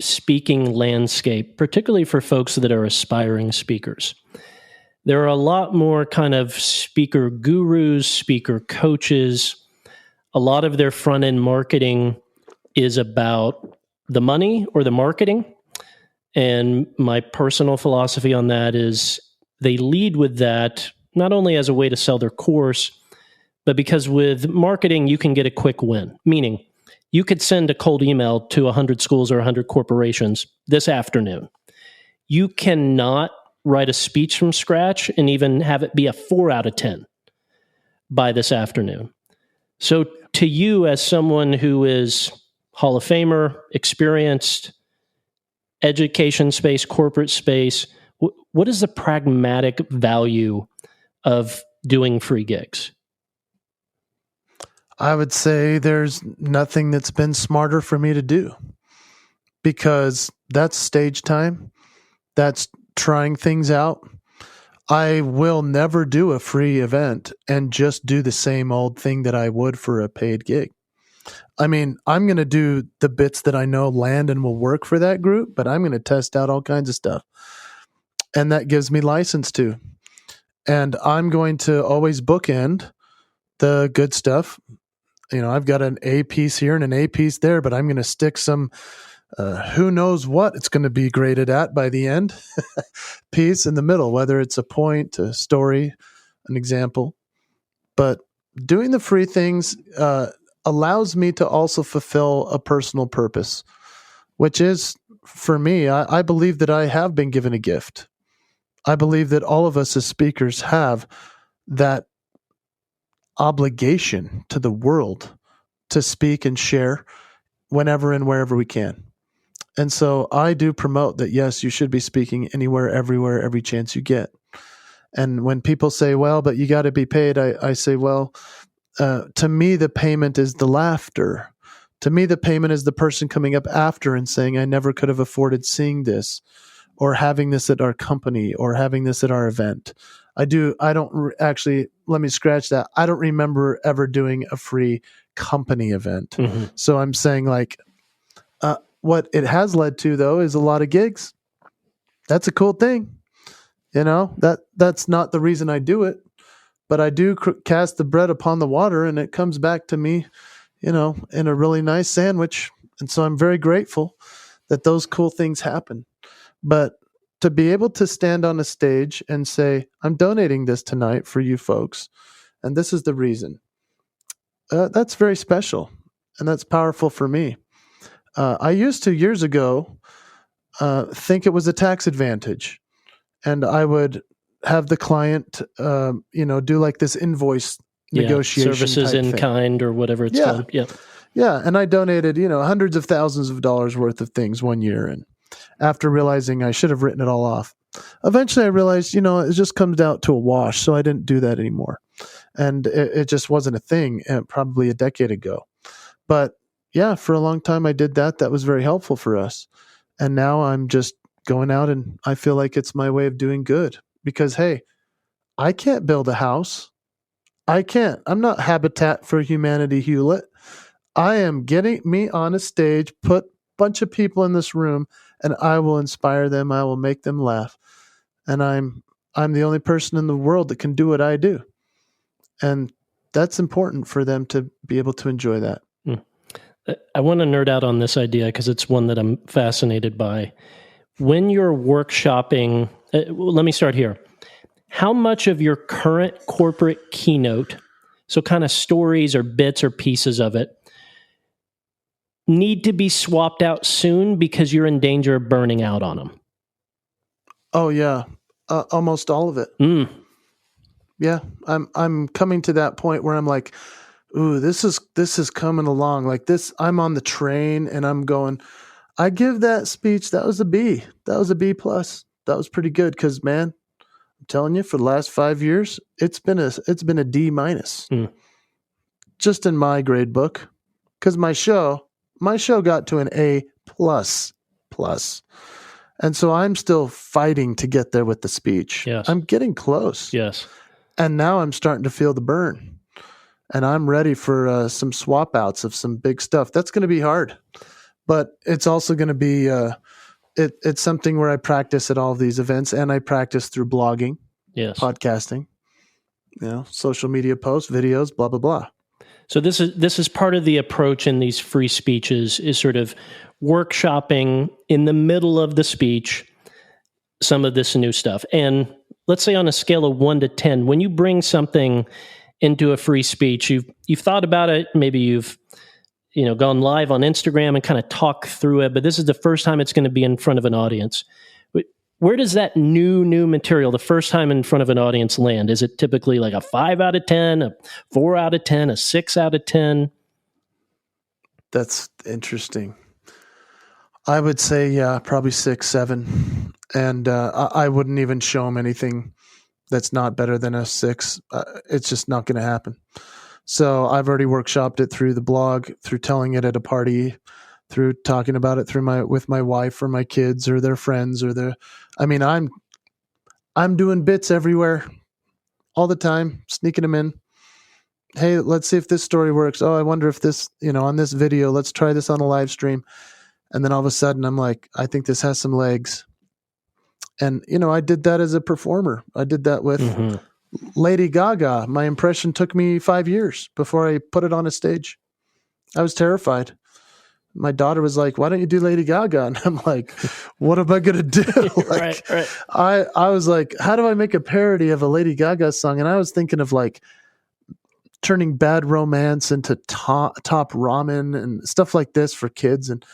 speaking landscape, particularly for folks that are aspiring speakers, there are a lot more kind of speaker gurus, speaker coaches. A lot of their front-end marketing is about the money or the marketing. And my personal philosophy on that is they lead with that, not only as a way to sell their course, but because with marketing, you can get a quick win. Meaning, you could send a cold email to 100 schools or 100 corporations this afternoon. You cannot write a speech from scratch and even have it be a 4 out of 10 by this afternoon. So to you, as someone who is Hall of Famer, experienced, education space, corporate space, what is the pragmatic value of doing free gigs? I would say there's nothing that's been smarter for me to do, because that's stage time. That's trying things out. I will never do a free event and just do the same old thing that I would for a paid gig. I mean, I'm going to do the bits that I know land and will work for that group, but I'm going to test out all kinds of stuff. And that gives me license to. And I'm going to always bookend the good stuff. I've got an A piece here and an A piece there, but I'm going to stick some who knows what it's going to be graded at by the end piece in the middle, whether it's a point, a story, an example. But doing the free things allows me to also fulfill a personal purpose, which is, for me, I believe that I have been given a gift. I believe that all of us as speakers have that obligation to the world to speak and share whenever and wherever we can. And so I do promote that, yes, you should be speaking anywhere, everywhere, every chance you get. And when people say, well, but you got to be paid, I say, well, to me, the payment is the laughter. To me, the payment is the person coming up after and saying, I never could have afforded seeing this, or having this at our company, or having this at our event. Let me scratch that. I don't remember ever doing a free company event. Mm-hmm. So I'm saying, like, what it has led to, though, is a lot of gigs. That's a cool thing. That's not the reason I do it, but I do cast the bread upon the water, and it comes back to me, in a really nice sandwich. And so I'm very grateful that those cool things happen. But to be able to stand on a stage and say, I'm donating this tonight for you folks, and this is the reason, that's very special, and that's powerful for me. I used to, years ago, think it was a tax advantage, and I would have the client, do like this invoice negotiation services type in thing. kind or whatever it's called. Yeah. Yeah, and I donated, hundreds of thousands of dollars worth of things one year, and after realizing I should have written it all off, eventually I realized, it just comes out to a wash, so I didn't do that anymore. And it just wasn't a thing, probably a decade ago. But yeah, for a long time I did that. That was very helpful for us. And now I'm just going out and I feel like it's my way of doing good because, hey, I can't build a house. I can't. I'm not Habitat for Humanity Hewlett. I am getting me on a stage, put a bunch of people in this room, and I will inspire them. I will make them laugh. And I'm the only person in the world that can do what I do. And that's important for them to be able to enjoy that. I want to nerd out on this idea because it's one that I'm fascinated by. When you're workshopping, let me start here. How much of your current corporate keynote, so kind of stories or bits or pieces of it, need to be swapped out soon because you're in danger of burning out on them? Oh, yeah. Almost all of it. Yeah. I'm coming to that point where I'm like, ooh, this is coming along like this. I'm on the train and I'm going, I give that speech. That was a B. That was a B plus. That was pretty good. Cause man, I'm telling you for the last 5 years, it's been a D minus just in my grade book. Cause my show got to an A plus. And so I'm still fighting to get there with the speech. Yes. I'm getting close. Yes. And now I'm starting to feel the burn. And I'm ready for some swap outs of some big stuff. That's going to be hard, but it's also going to be it's something where I practice at all of these events, and I practice through blogging, podcasting, social media posts, videos, blah blah blah. So this is part of the approach in these free speeches is sort of workshopping in the middle of the speech some of this new stuff. And let's say on a scale of 1 to 10, when you bring something into a free speech, you've thought about it, maybe you've gone live on Instagram and kind of talked through it, but this is the first time it's going to be in front of an audience. Where does that new material, the first time in front of an audience, land? Is it typically like a 5 out of 10, a 4 out of 10, a 6 out of 10? That's interesting. I would say, yeah, probably 6, 7. And I wouldn't even show them anything that's not better than a 6. It's just not going to happen. So I've already workshopped it through the blog, through telling it at a party, through talking about it with my wife or my kids or their friends I'm doing bits everywhere all the time, sneaking them in. Hey, let's see if this story works. Oh, I wonder if this, on this video, let's try this on a live stream. And then all of a sudden I'm like, I think this has some legs. And, I did that as a performer. I did that with Lady Gaga. My impression took me 5 years before I put it on a stage. I was terrified. My daughter was like, why don't you do Lady Gaga? And I'm like, what am I going to do? Right. I was like, how do I make a parody of a Lady Gaga song? And I was thinking of like turning Bad Romance into top ramen and stuff like this for kids. And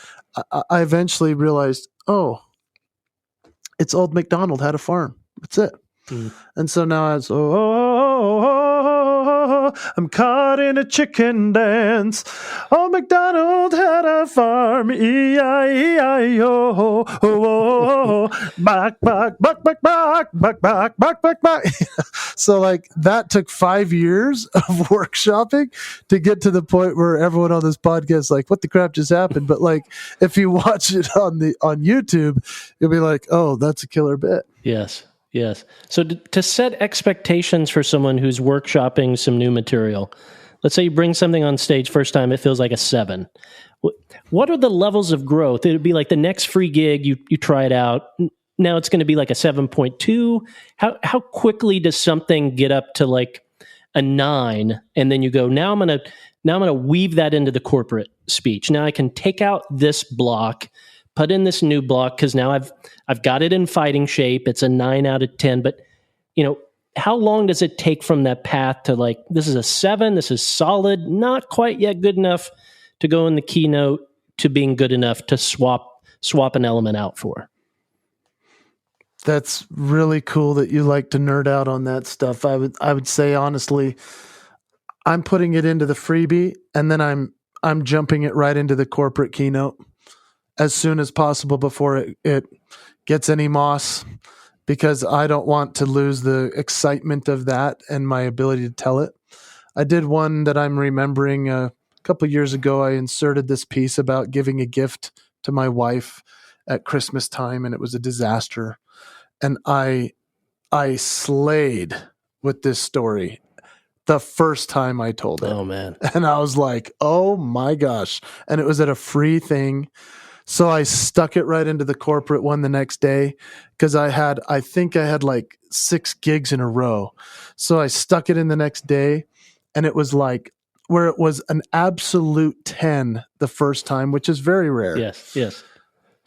I eventually realized, oh, it's Old MacDonald had a farm. That's it. And so now I was, I'm caught in a chicken dance. Old MacDonald had a farm. E-I-E-I-O. Back. So like that took 5 years of workshopping to get to the point where everyone on this podcast is like, what the crap just happened? But like, if you watch it on YouTube, you'll be like, oh, that's a killer bit. Yes. So to set expectations for someone who's workshopping some new material, let's say you bring something on stage first time, it feels like a 7. What are the levels of growth? It would be like the next free gig, you try it out. Now it's going to be like a 7.2. How quickly does something get up to like a 9? And then you go, now I'm going to weave that into the corporate speech. Now I can take out this block, put in this new block, because now I've got it in fighting shape. It's a 9 out of 10. But, how long does it take from that path to like, this is a 7, this is solid, not quite yet good enough to go in the keynote, to being good enough to swap an element out for? That's really cool that you like to nerd out on that stuff. I would say, honestly, I'm putting it into the freebie, and then I'm I'm jumping it right into the corporate keynote as soon as possible before it gets any moss, because I don't want to lose the excitement of that and my ability to tell it. I did one that I'm remembering a couple of years ago. I inserted this piece about giving a gift to my wife at Christmas time, and it was a disaster. And I slayed with this story the first time I told it. Oh, man. And I was like, oh my gosh. And it was at a free thing. So I stuck it right into the corporate one the next day, because I think I had like 6 gigs in a row. So I stuck it in the next day, and it was like where it was an absolute 10 the first time, which is very rare. Yes.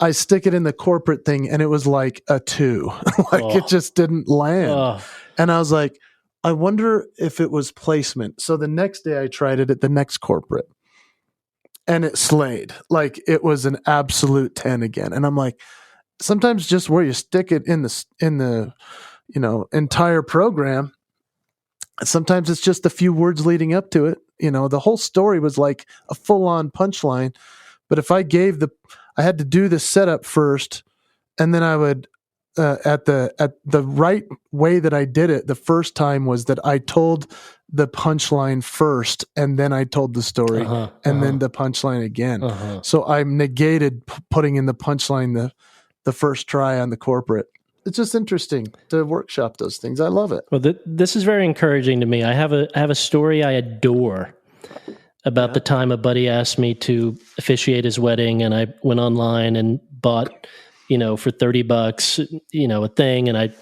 I stick it in the corporate thing, and it was like a 2. It just didn't land. And I was like, I wonder if it was placement. So the next day I tried it at the next corporate, and it slayed. Like, it was an absolute 10 again. And I'm like, sometimes just where you stick it in the entire program, sometimes it's just a few words leading up to it. The whole story was like a full-on punchline. But if I had to do the setup first, and then I would at the right way that I did it the first time was that I told the punchline first, and then I told the story, and then the punchline again. So I negated putting in the punchline the first try on the corporate. It's just interesting to workshop those things. I love it. Well, this is very encouraging to me. I have a story I adore about the time a buddy asked me to officiate his wedding, and I went online and bought, for $30, a thing, and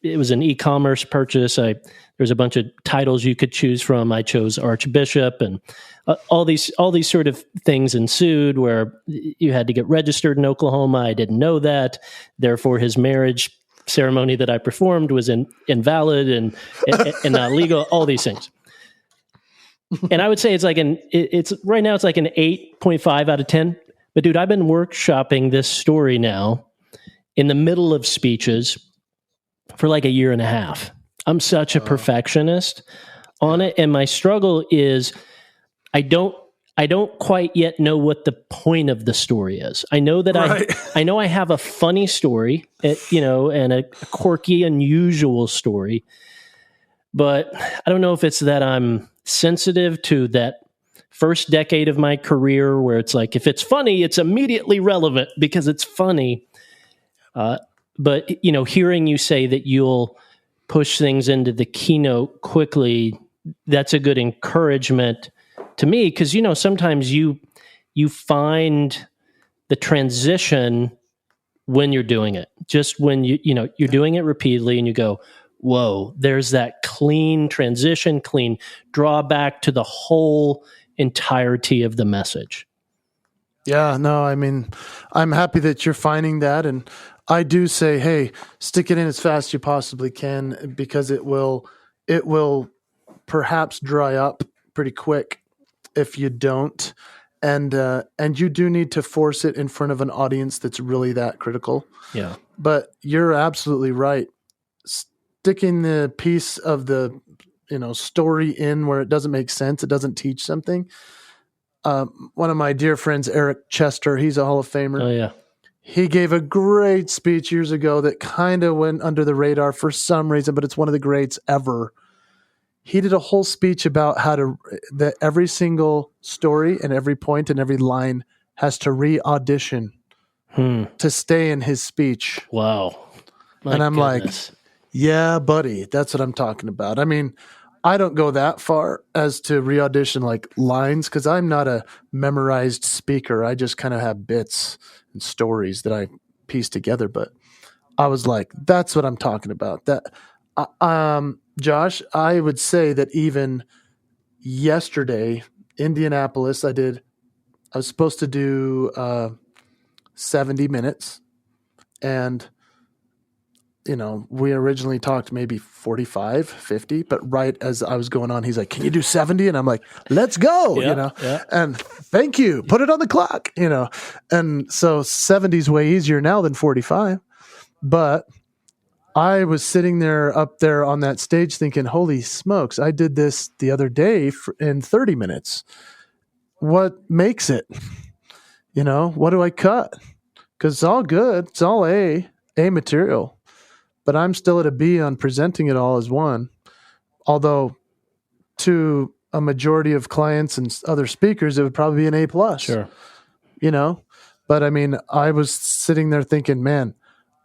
it was an e-commerce purchase. There's a bunch of titles you could choose from. I chose Archbishop, and all these sort of things ensued where you had to get registered in Oklahoma. I didn't know that. Therefore, his marriage ceremony that I performed was invalid and not legal. All these things. And I would say it's right now it's like an 8.5 out of 10. But dude, I've been workshopping this story now in the middle of speeches for like a year and a half. I'm such a perfectionist on it, and my struggle is I don't quite yet know what the point of the story is. I know that I know I have a funny story, and a quirky, unusual story, but I don't know if it's that I'm sensitive to that first decade of my career where it's like, if it's funny, it's immediately relevant because it's funny. But hearing you say that you'll push things into the keynote quickly, that's a good encouragement to me, because sometimes you find the transition when you're doing it. Just when you're doing it repeatedly, and you go, whoa, there's that clean transition, clean drawback to the whole entirety of the message. Yeah, no, I mean, I'm happy that you're finding that. And I do say, hey, stick it in as fast as you possibly can, because it will perhaps dry up pretty quick if you don't. And you do need to force it in front of an audience that's really that critical. Yeah. But you're absolutely right. Sticking the piece of the story in where it doesn't make sense, it doesn't teach something. One of my dear friends, Eric Chester, he's a Hall of Famer. Oh yeah. He gave a great speech years ago that kind of went under the radar for some reason, but it's one of the greats ever. He did a whole speech about that every single story and every point and every line has to re-audition to stay in his speech. Wow. And I'm goodness. Like, yeah, buddy, that's what I'm talking about. I mean, I don't go that far as to re-audition like lines, because I'm not a memorized speaker. I just kind of have bits and stories that I piece together. But I was like, that's what I'm talking about. That, Josh, I would say that even yesterday, Indianapolis, I was supposed to do 70 minutes, and we originally talked maybe 45, 50, but right as I was going on, he's like, can you do 70? And I'm like, let's go, yeah. And thank you. Put it on the clock, And so 70's way easier now than 45. But I was sitting up there on that stage thinking, holy smokes, I did this the other day in 30 minutes. what makes it? What do I cut? Because it's all good. It's all A material. But I'm still at a B on presenting it all as one. Although to a majority of clients and other speakers, it would probably be an A plus. Sure. But I mean, I was sitting there thinking, man,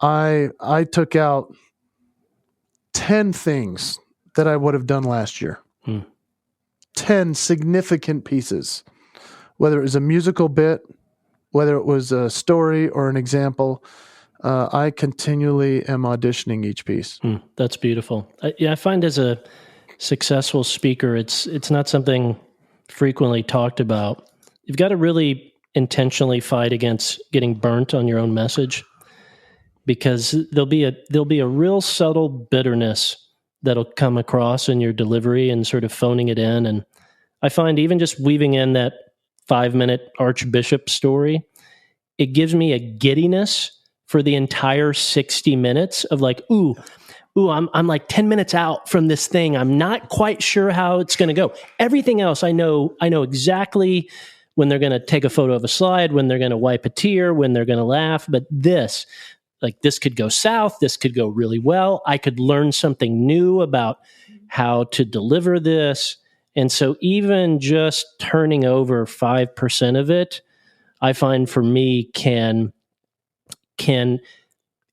I took out 10 things that I would have done last year. 10 significant pieces, whether it was a musical bit, whether it was a story or an example. I continually am auditioning each piece. That's beautiful. I find as a successful speaker, it's not something frequently talked about. You've got to really intentionally fight against getting burnt on your own message, because there'll be a real subtle bitterness that'll come across in your delivery and sort of phoning it in. And I find even just weaving in that 5-minute Archbishop story, it gives me a giddiness for the entire 60 minutes of like, I'm like 10 minutes out from this thing. I'm not quite sure how it's going to go. Everything else I know exactly when they're going to take a photo of a slide, when they're going to wipe a tear, when they're going to laugh. But this could go south. This could go really well. I could learn something new about how to deliver this. And so even just turning over 5% of it, I find for me can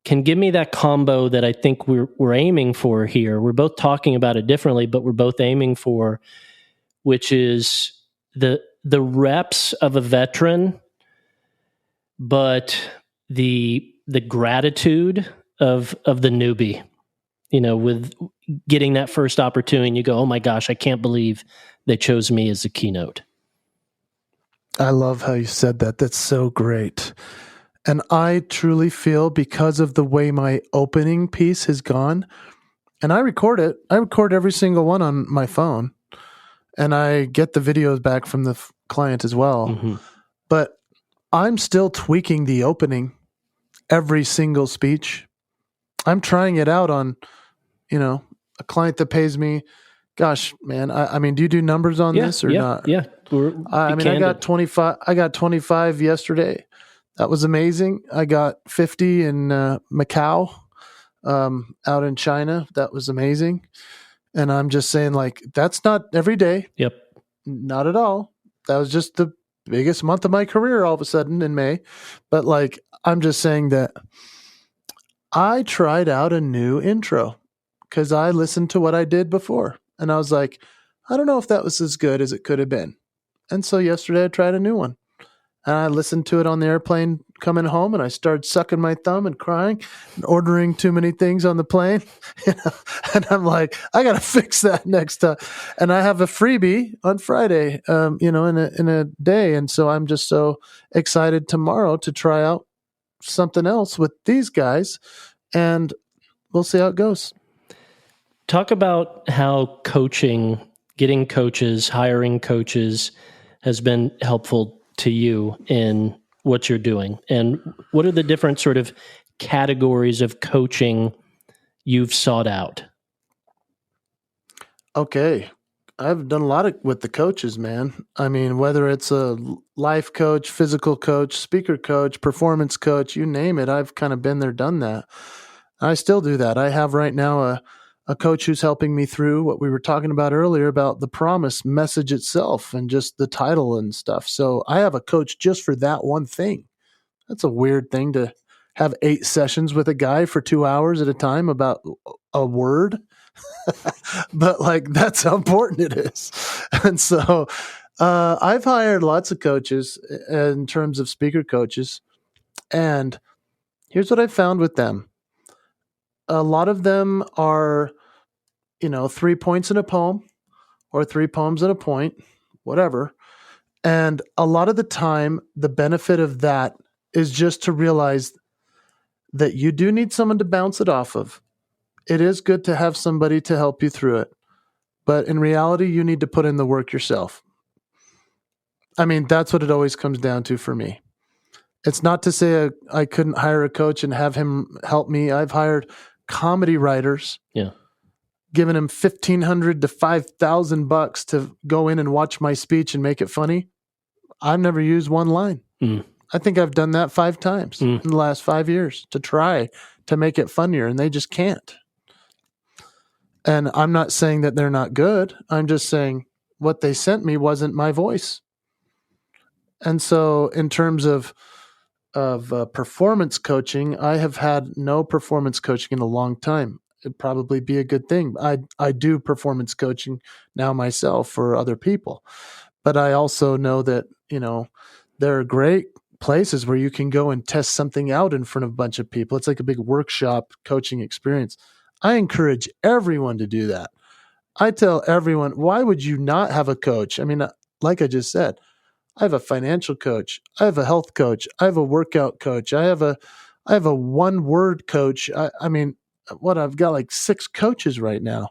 give me that combo that I think we're aiming for here. We're both talking about it differently, but we're both aiming for, which is the reps of a veteran, but the gratitude of the newbie. With getting that first opportunity, you go, oh my gosh, I can't believe they chose me as a keynote. I love how you said that. That's so great. And I truly feel, because of the way my opening piece has gone, and I record it. I record every single one on my phone, and I get the videos back from the client as well. Mm-hmm. But I'm still tweaking the opening every single speech. I'm trying it out on, a client that pays me. Gosh, man, I mean, do you do numbers on this or not? Yeah. I got 25. I got 25 yesterday. That was amazing. I got 50 in Macau, out in China. That was amazing. And I'm just saying, like, that's not every day. Yep. Not at all. That was just the biggest month of my career all of a sudden in May. But like, I'm just saying that I tried out a new intro because I listened to what I did before. And I was like, I don't know if that was as good as it could have been. And so yesterday I tried a new one. And I listened to it on the airplane coming home, and I started sucking my thumb and crying and ordering too many things on the plane. And I'm like, I got to fix that next time. And I have a freebie on Friday, in a day. And so I'm just so excited tomorrow to try out something else with these guys, and we'll see how it goes. Talk about how coaching, getting coaches, hiring coaches has been helpful to you in what you're doing, and what are the different sort of categories of coaching you've sought out? Okay. I've done a lot with the coaches, man. I mean, whether it's a life coach, physical coach, speaker coach, performance coach, you name it, I've kind of been there, done that. I still do that. I have right now a coach who's helping me through what we were talking about earlier about the promise message itself and just the title and stuff. So I have a coach just for that one thing. That's a weird thing to have 8 sessions with a guy for 2 hours at a time about a word. But like, that's how important it is. And so I've hired lots of coaches in terms of speaker coaches. And here's what I found with them. A lot of them are, 3 points in a poem or 3 poems in a point, whatever. And a lot of the time, the benefit of that is just to realize that you do need someone to bounce it off of. It is good to have somebody to help you through it. But in reality, you need to put in the work yourself. I mean, that's what it always comes down to for me. It's not to say I couldn't hire a coach and have him help me. I've hired comedy writers, giving him $1,500 to $5,000 to go in and watch my speech and make it funny. I've never used one line. I think I've done that 5 times in the last 5 years to try to make it funnier, and they just can't. And I'm not saying that they're not good. I'm just saying what they sent me wasn't my voice. And so in terms of performance coaching, I have had no performance coaching in a long time. It'd probably be a good thing. I do performance coaching now myself for other people. But I also know that, there are great places where you can go and test something out in front of a bunch of people. It's like a big workshop coaching experience. I encourage everyone to do that. I tell everyone, why would you not have a coach? I mean, like I just said, I have a financial coach. I have a health coach. I have a workout coach. I have a one-word coach. I've got like 6 coaches right now.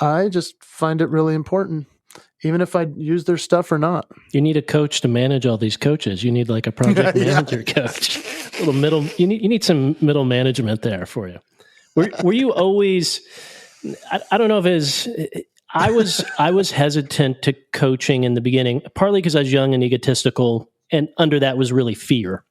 I just find it really important, even if I use their stuff or not. You need a coach to manage all these coaches. You need like a project manager coach. A little middle. You need some middle management there for you. Were you always? I don't know if it is. I was hesitant to coaching in the beginning, partly because I was young and egotistical, and under that was really fear.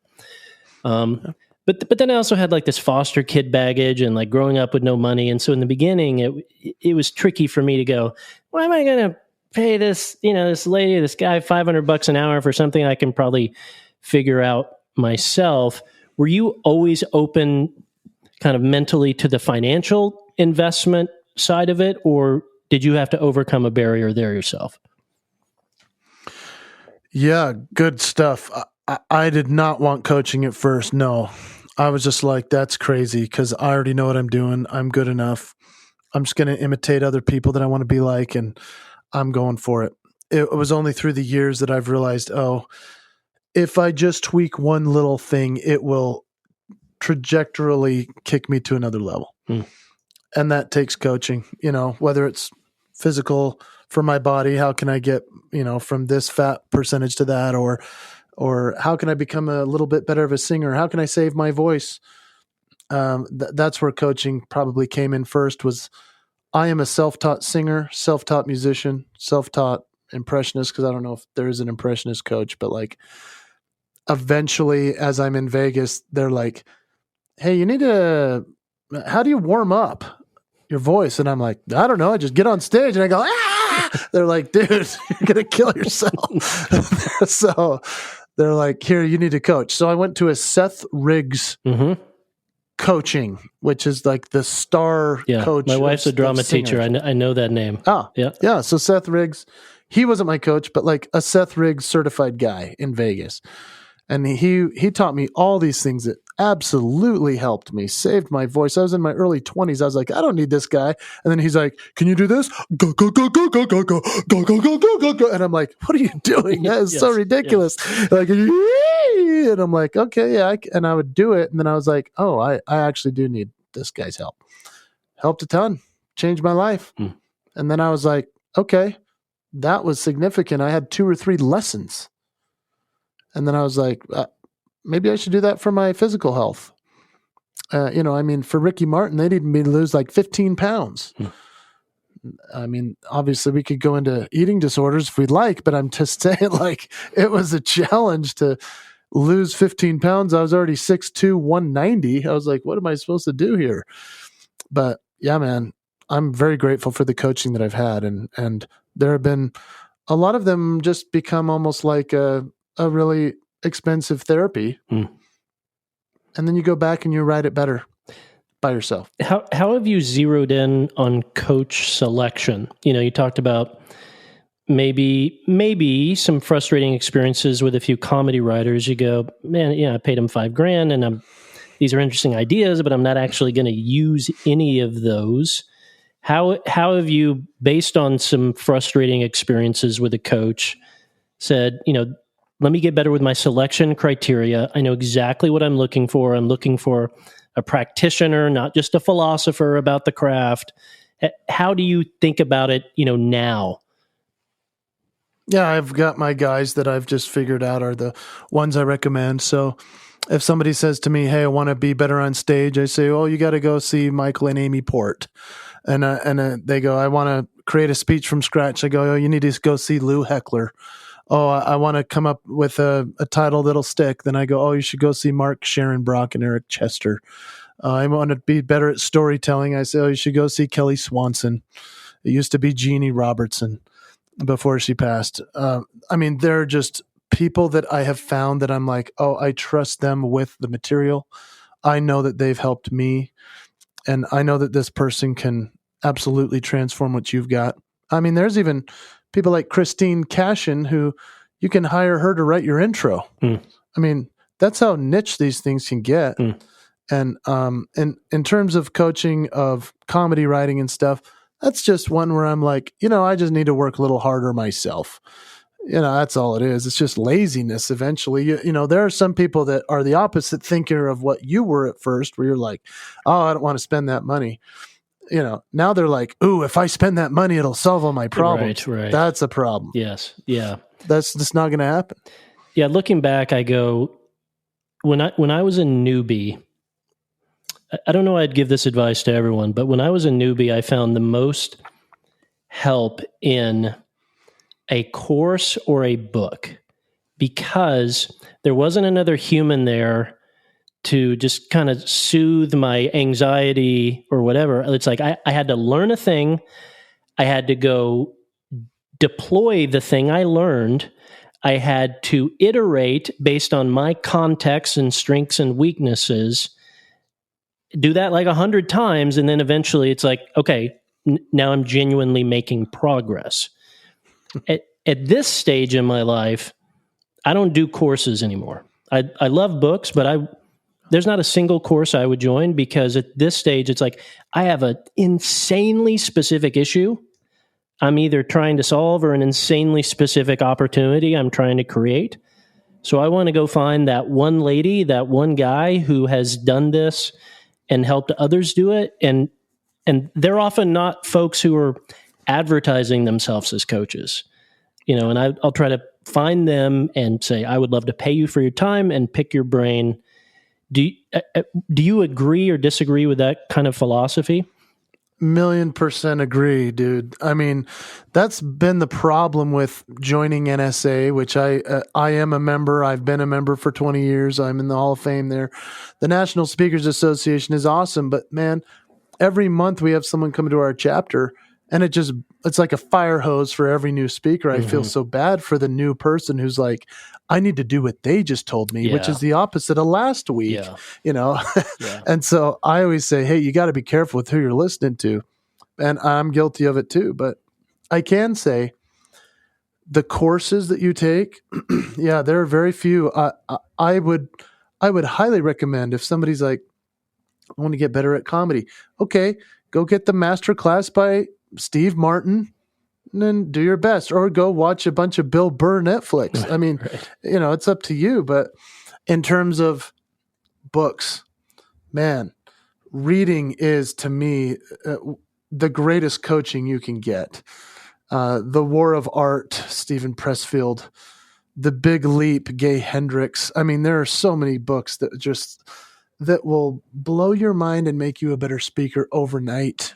But then I also had like this foster kid baggage and like growing up with no money, and so in the beginning it was tricky for me to go, why am I going to pay this this guy $500 an hour for something I can probably figure out myself? Were you always open kind of mentally to the financial investment side of it, or did you have to overcome a barrier there yourself? Yeah, good stuff. I did not want coaching at first. No, I was just like, that's crazy because I already know what I'm doing. I'm good enough. I'm just going to imitate other people that I want to be like, and I'm going for it. It was only through the years that I've realized, if I just tweak one little thing, it will trajectorily kick me to another level. And that takes coaching, whether it's physical for my body, how can I get, from this fat percentage to that, or how can I become a little bit better of a singer? How can I save my voice? That's where coaching probably came in first. I am a self-taught singer, self-taught musician, self-taught impressionist, because I don't know if there is an impressionist coach, but like eventually as I'm in Vegas, they're like, hey, how do you warm up your voice? And I'm like, I don't know. I just get on stage and I go, ah! They're like, dude, you're going to kill yourself. So they're like, here, you need a coach. So I went to a Seth Riggs coaching, which is like the star coach. My wife's a drama teacher. I know that name. Oh, yeah. So Seth Riggs, he wasn't my coach, but like a Seth Riggs certified guy in Vegas. And he taught me all these things that absolutely helped me, saved my voice. I was in my early 20s. I was like, I don't need this guy. And then he's like, can you do this? Go, go, go, go, go, go, go, go, go, go, go, go, go. And I'm like, what are you doing? That is so ridiculous. Like, and I'm like, okay, yeah. And I would do it. And then I was like, oh, I actually do need this guy's help. Helped a ton. Changed my life. And then I was like, okay, that was significant. I had 2 or 3 lessons. And then I was like, maybe I should do that for my physical health. For Ricky Martin, they needed me to lose like 15 pounds. I mean, obviously we could go into eating disorders if we'd like, but I'm just saying like it was a challenge to lose 15 pounds. I was already 6'2", 190. I was like, what am I supposed to do here? But yeah, man, I'm very grateful for the coaching that I've had. And there have been a lot of them just become almost like a really expensive therapy. And then you go back and you write it better by yourself. How have you zeroed in coach selection? You talked about maybe some frustrating experiences with a few comedy writers. You go, man, I paid them $5,000 and these are interesting ideas, but I'm not actually going to use any of those. How have you, based on some frustrating experiences with a coach, said, let me get better with my selection criteria. I know exactly what I'm looking for. I'm looking for a practitioner, not just a philosopher about the craft. How do you think about it, now? Yeah, I've got my guys that I've just figured out are the ones I recommend. So if somebody says to me, hey, I want to be better on stage, I say, oh, you got to go see Michael and Amy Port. And they go, I want to create a speech from scratch. I go, oh, you need to go see Lou Heckler. oh, I want to come up with a title that'll stick, then I go, oh, you should go see Mark Sharon Brock and Eric Chester. I want to be better at storytelling. I say, oh, you should go see Kelly Swanson. It used to be Jeannie Robertson before she passed. I mean, they're just people that I have found that I'm like, oh, I trust them with the material. I know that they've helped me, and I know that this person can absolutely transform what you've got. I mean, there's even people like Christine Cashin who you can hire her to write your intro. I mean, that's how niche these things can get. And in terms of coaching of comedy writing and stuff, that's just one where I'm like, I just need to work a little harder myself. That's all it is. It's just laziness eventually. There are some people that are the opposite thinker of what you were at first, where you're like, oh, I don't want to spend that money. Now they're like, ooh, if I spend that money, it'll solve all my problems. Right. That's a problem. Yes. Yeah. That's just not going to happen. Yeah. Looking back, I go, when I was a newbie, I don't know I'd give this advice to everyone, but when I was a newbie, I found the most help in a course or a book, because there wasn't another human there to just kind of soothe my anxiety or whatever. It's like I had to learn a thing. I had to go deploy the thing I learned. I had to iterate based on my context and strengths and weaknesses, do that like 100 times. And then eventually it's like, okay, now I'm genuinely making progress. At this stage in my life, I don't do courses anymore. I love books, but there's not a single course I would join, because at this stage, it's like I have an insanely specific issue I'm either trying to solve or an insanely specific opportunity I'm trying to create. So I want to go find that one lady, that one guy who has done this and helped others do it. And they're often not folks who are advertising themselves as coaches, and I'll try to find them and say, I would love to pay you for your time and pick your brain. Do you agree or disagree with that kind of philosophy? 1,000,000% agree, dude. I mean, that's been the problem with joining NSA, which I am a member. I've been a member for 20 years. I'm in the Hall of Fame there. The National Speakers Association is awesome, but man, every month we have someone come to our chapter, and it's like a fire hose for every new speaker. I feel so bad for the new person who's like, I need to do what they just told me, which is the opposite of last week, And so I always say, hey, you got to be careful with who you're listening to. And I'm guilty of it too. But I can say the courses that you take, there are very few. I would highly recommend, if somebody's like, I want to get better at comedy. Okay, go get the master class by Steve Martin, and then do your best, or go watch a bunch of Bill Burr Netflix. I mean, it's up to you. But in terms of books, man, reading is, to me, the greatest coaching you can get. The War of Art, Stephen Pressfield, The Big Leap, Gay Hendricks. I mean, there are so many books that will blow your mind and make you a better speaker overnight,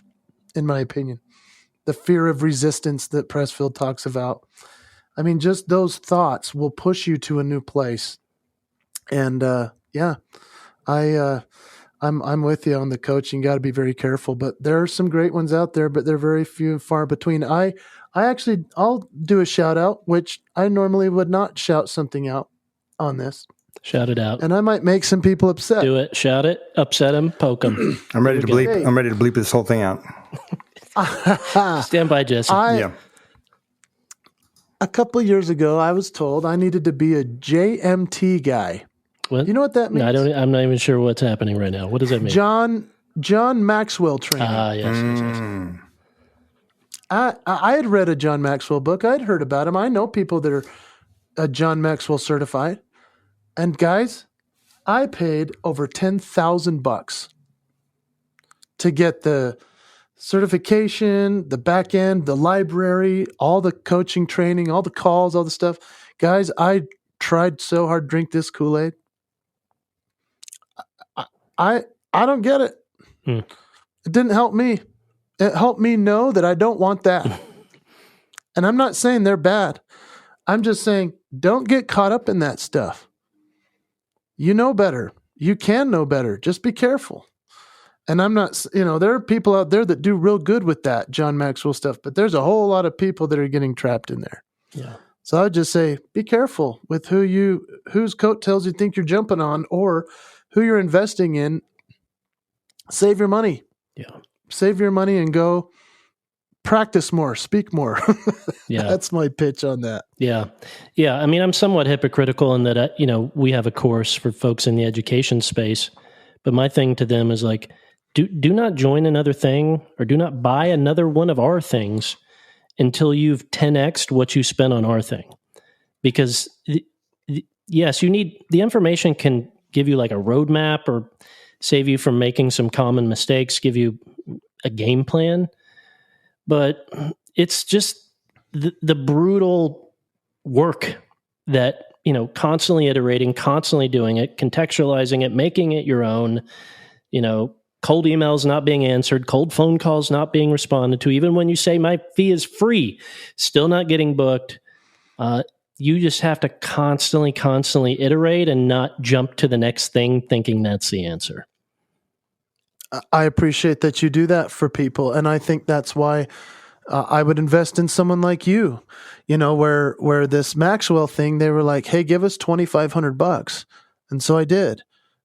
in my opinion. The Fear of Resistance that Pressfield talks about. I mean, just those thoughts will push you to a new place. And I'm with you on the coaching. Got to be very careful, but there are some great ones out there, but they're very few and far between. I'll do a shout out, which I normally would not shout something out on this. Shout it out. And I might make some people upset. Do it. Shout it. Upset them. Poke them. I'm ready to bleep. Hey. I'm ready to bleep this whole thing out. Stand by, Jesse. A couple of years ago, I was told I needed to be a JMT guy. What? You know what that means? No, I'm not even sure what's happening right now. What does that mean? John Maxwell training. Yes. I had read a John Maxwell book. I'd heard about him. I know people that are John Maxwell certified. And guys, I paid over $10,000 to get the certification, the back end, the library, all the coaching training, all the calls, all the stuff. Guys, I tried so hard to drink this Kool-Aid. I don't get it. It didn't help me. It helped me know that I don't want that. And I'm not saying they're bad. I'm just saying, don't get caught up in that stuff. You know better. You can know better. Just be careful. And I'm not, there are people out there that do real good with that John Maxwell stuff, but there's a whole lot of people that are getting trapped in there. Yeah. So I'd just say, be careful with whose coattails you think you're jumping on or who you're investing in. Save your money. Yeah. Save your money and go practice more, speak more. Yeah. That's my pitch on that. Yeah. Yeah. I mean, I'm somewhat hypocritical in that, we have a course for folks in the education space, but my thing to them is like, do not join another thing or do not buy another one of our things until you've 10x'd what you spent on our thing. Because yes, you need, the information can give you like a roadmap or save you from making some common mistakes, give you a game plan. But it's just the brutal work that, constantly iterating, constantly doing it, contextualizing it, making it your own, cold emails not being answered, cold phone calls not being responded to, even when you say my fee is free, still not getting booked. You just have to constantly iterate and not jump to the next thing thinking that's the answer. I appreciate that you do that for people. And I think that's why I would invest in someone like you, where this Maxwell thing, they were like, hey, give us $2,500. And so I did.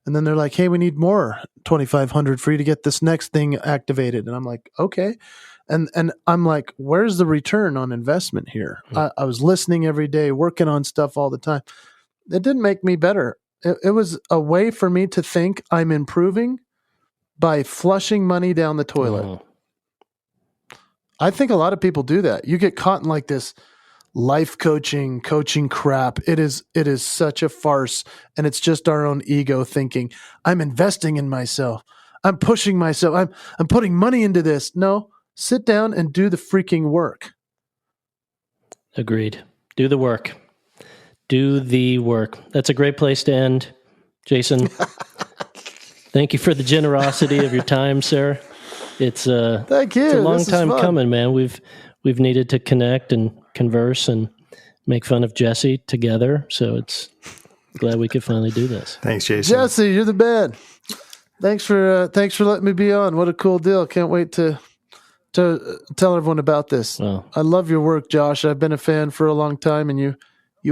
And then they're like, hey, we need more $2,500 for you to get this next thing activated. And I'm like, okay. And I'm like, where's the return on investment here? I was listening every day, working on stuff all the time. It didn't make me better. It was a way for me to think I'm improving by flushing money down the toilet. Oh. I think a lot of people do that. You get caught in like this life coaching crap. It is such a farce, and it's just our own ego thinking, I'm investing in myself. I'm pushing myself. I'm putting money into this. No, sit down and do the freaking work. Agreed. Do the work. Do the work. That's a great place to end. Jason, thank you for the generosity of your time, sir. It's thank you. It's a long time coming, man. We've needed to connect and converse and make fun of Jesse together. So it's glad we could finally do this. Thanks, Jason. Jesse, you're the man. Thanks for letting me be on. What a cool deal. Can't wait to tell everyone about this. Well, I love your work, Josh. I've been a fan for a long time, and you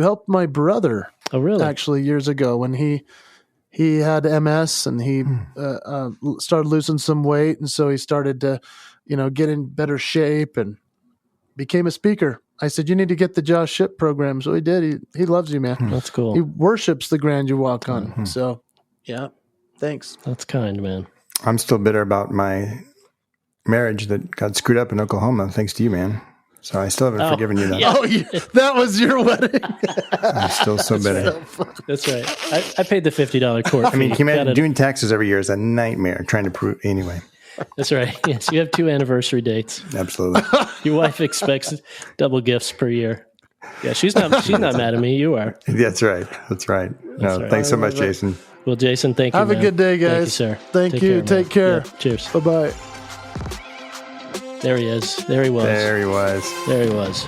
helped my brother. Oh, really? Actually, years ago when he had MS and he started losing some weight, and so he started to, get in better shape and became a speaker. I said, you need to get the Josh Ship program. So he did. He loves you, man. That's cool. He worships the ground you walk on. Mm-hmm. So, yeah, thanks. That's kind, man. I'm still bitter about my marriage that got screwed up in Oklahoma, thanks to you, man. So I still haven't forgiven you that. Yeah. That was your wedding. I'm still so bitter. That's right. I paid the $50 court fee. I mean, can you imagine doing taxes every year is a nightmare trying to prove anyway. That's right. Yes, you have 2 anniversary dates. Absolutely. Your wife expects double gifts per year. Yeah, she's not mad at me. You are. That's right. That's right. Thanks so much, Jason. Well, Jason, thank you. Have a good day, guys. Thank you, sir. Thank you. Take care. Yeah, cheers. Bye-bye. There he is. There he was. There he was. There he was.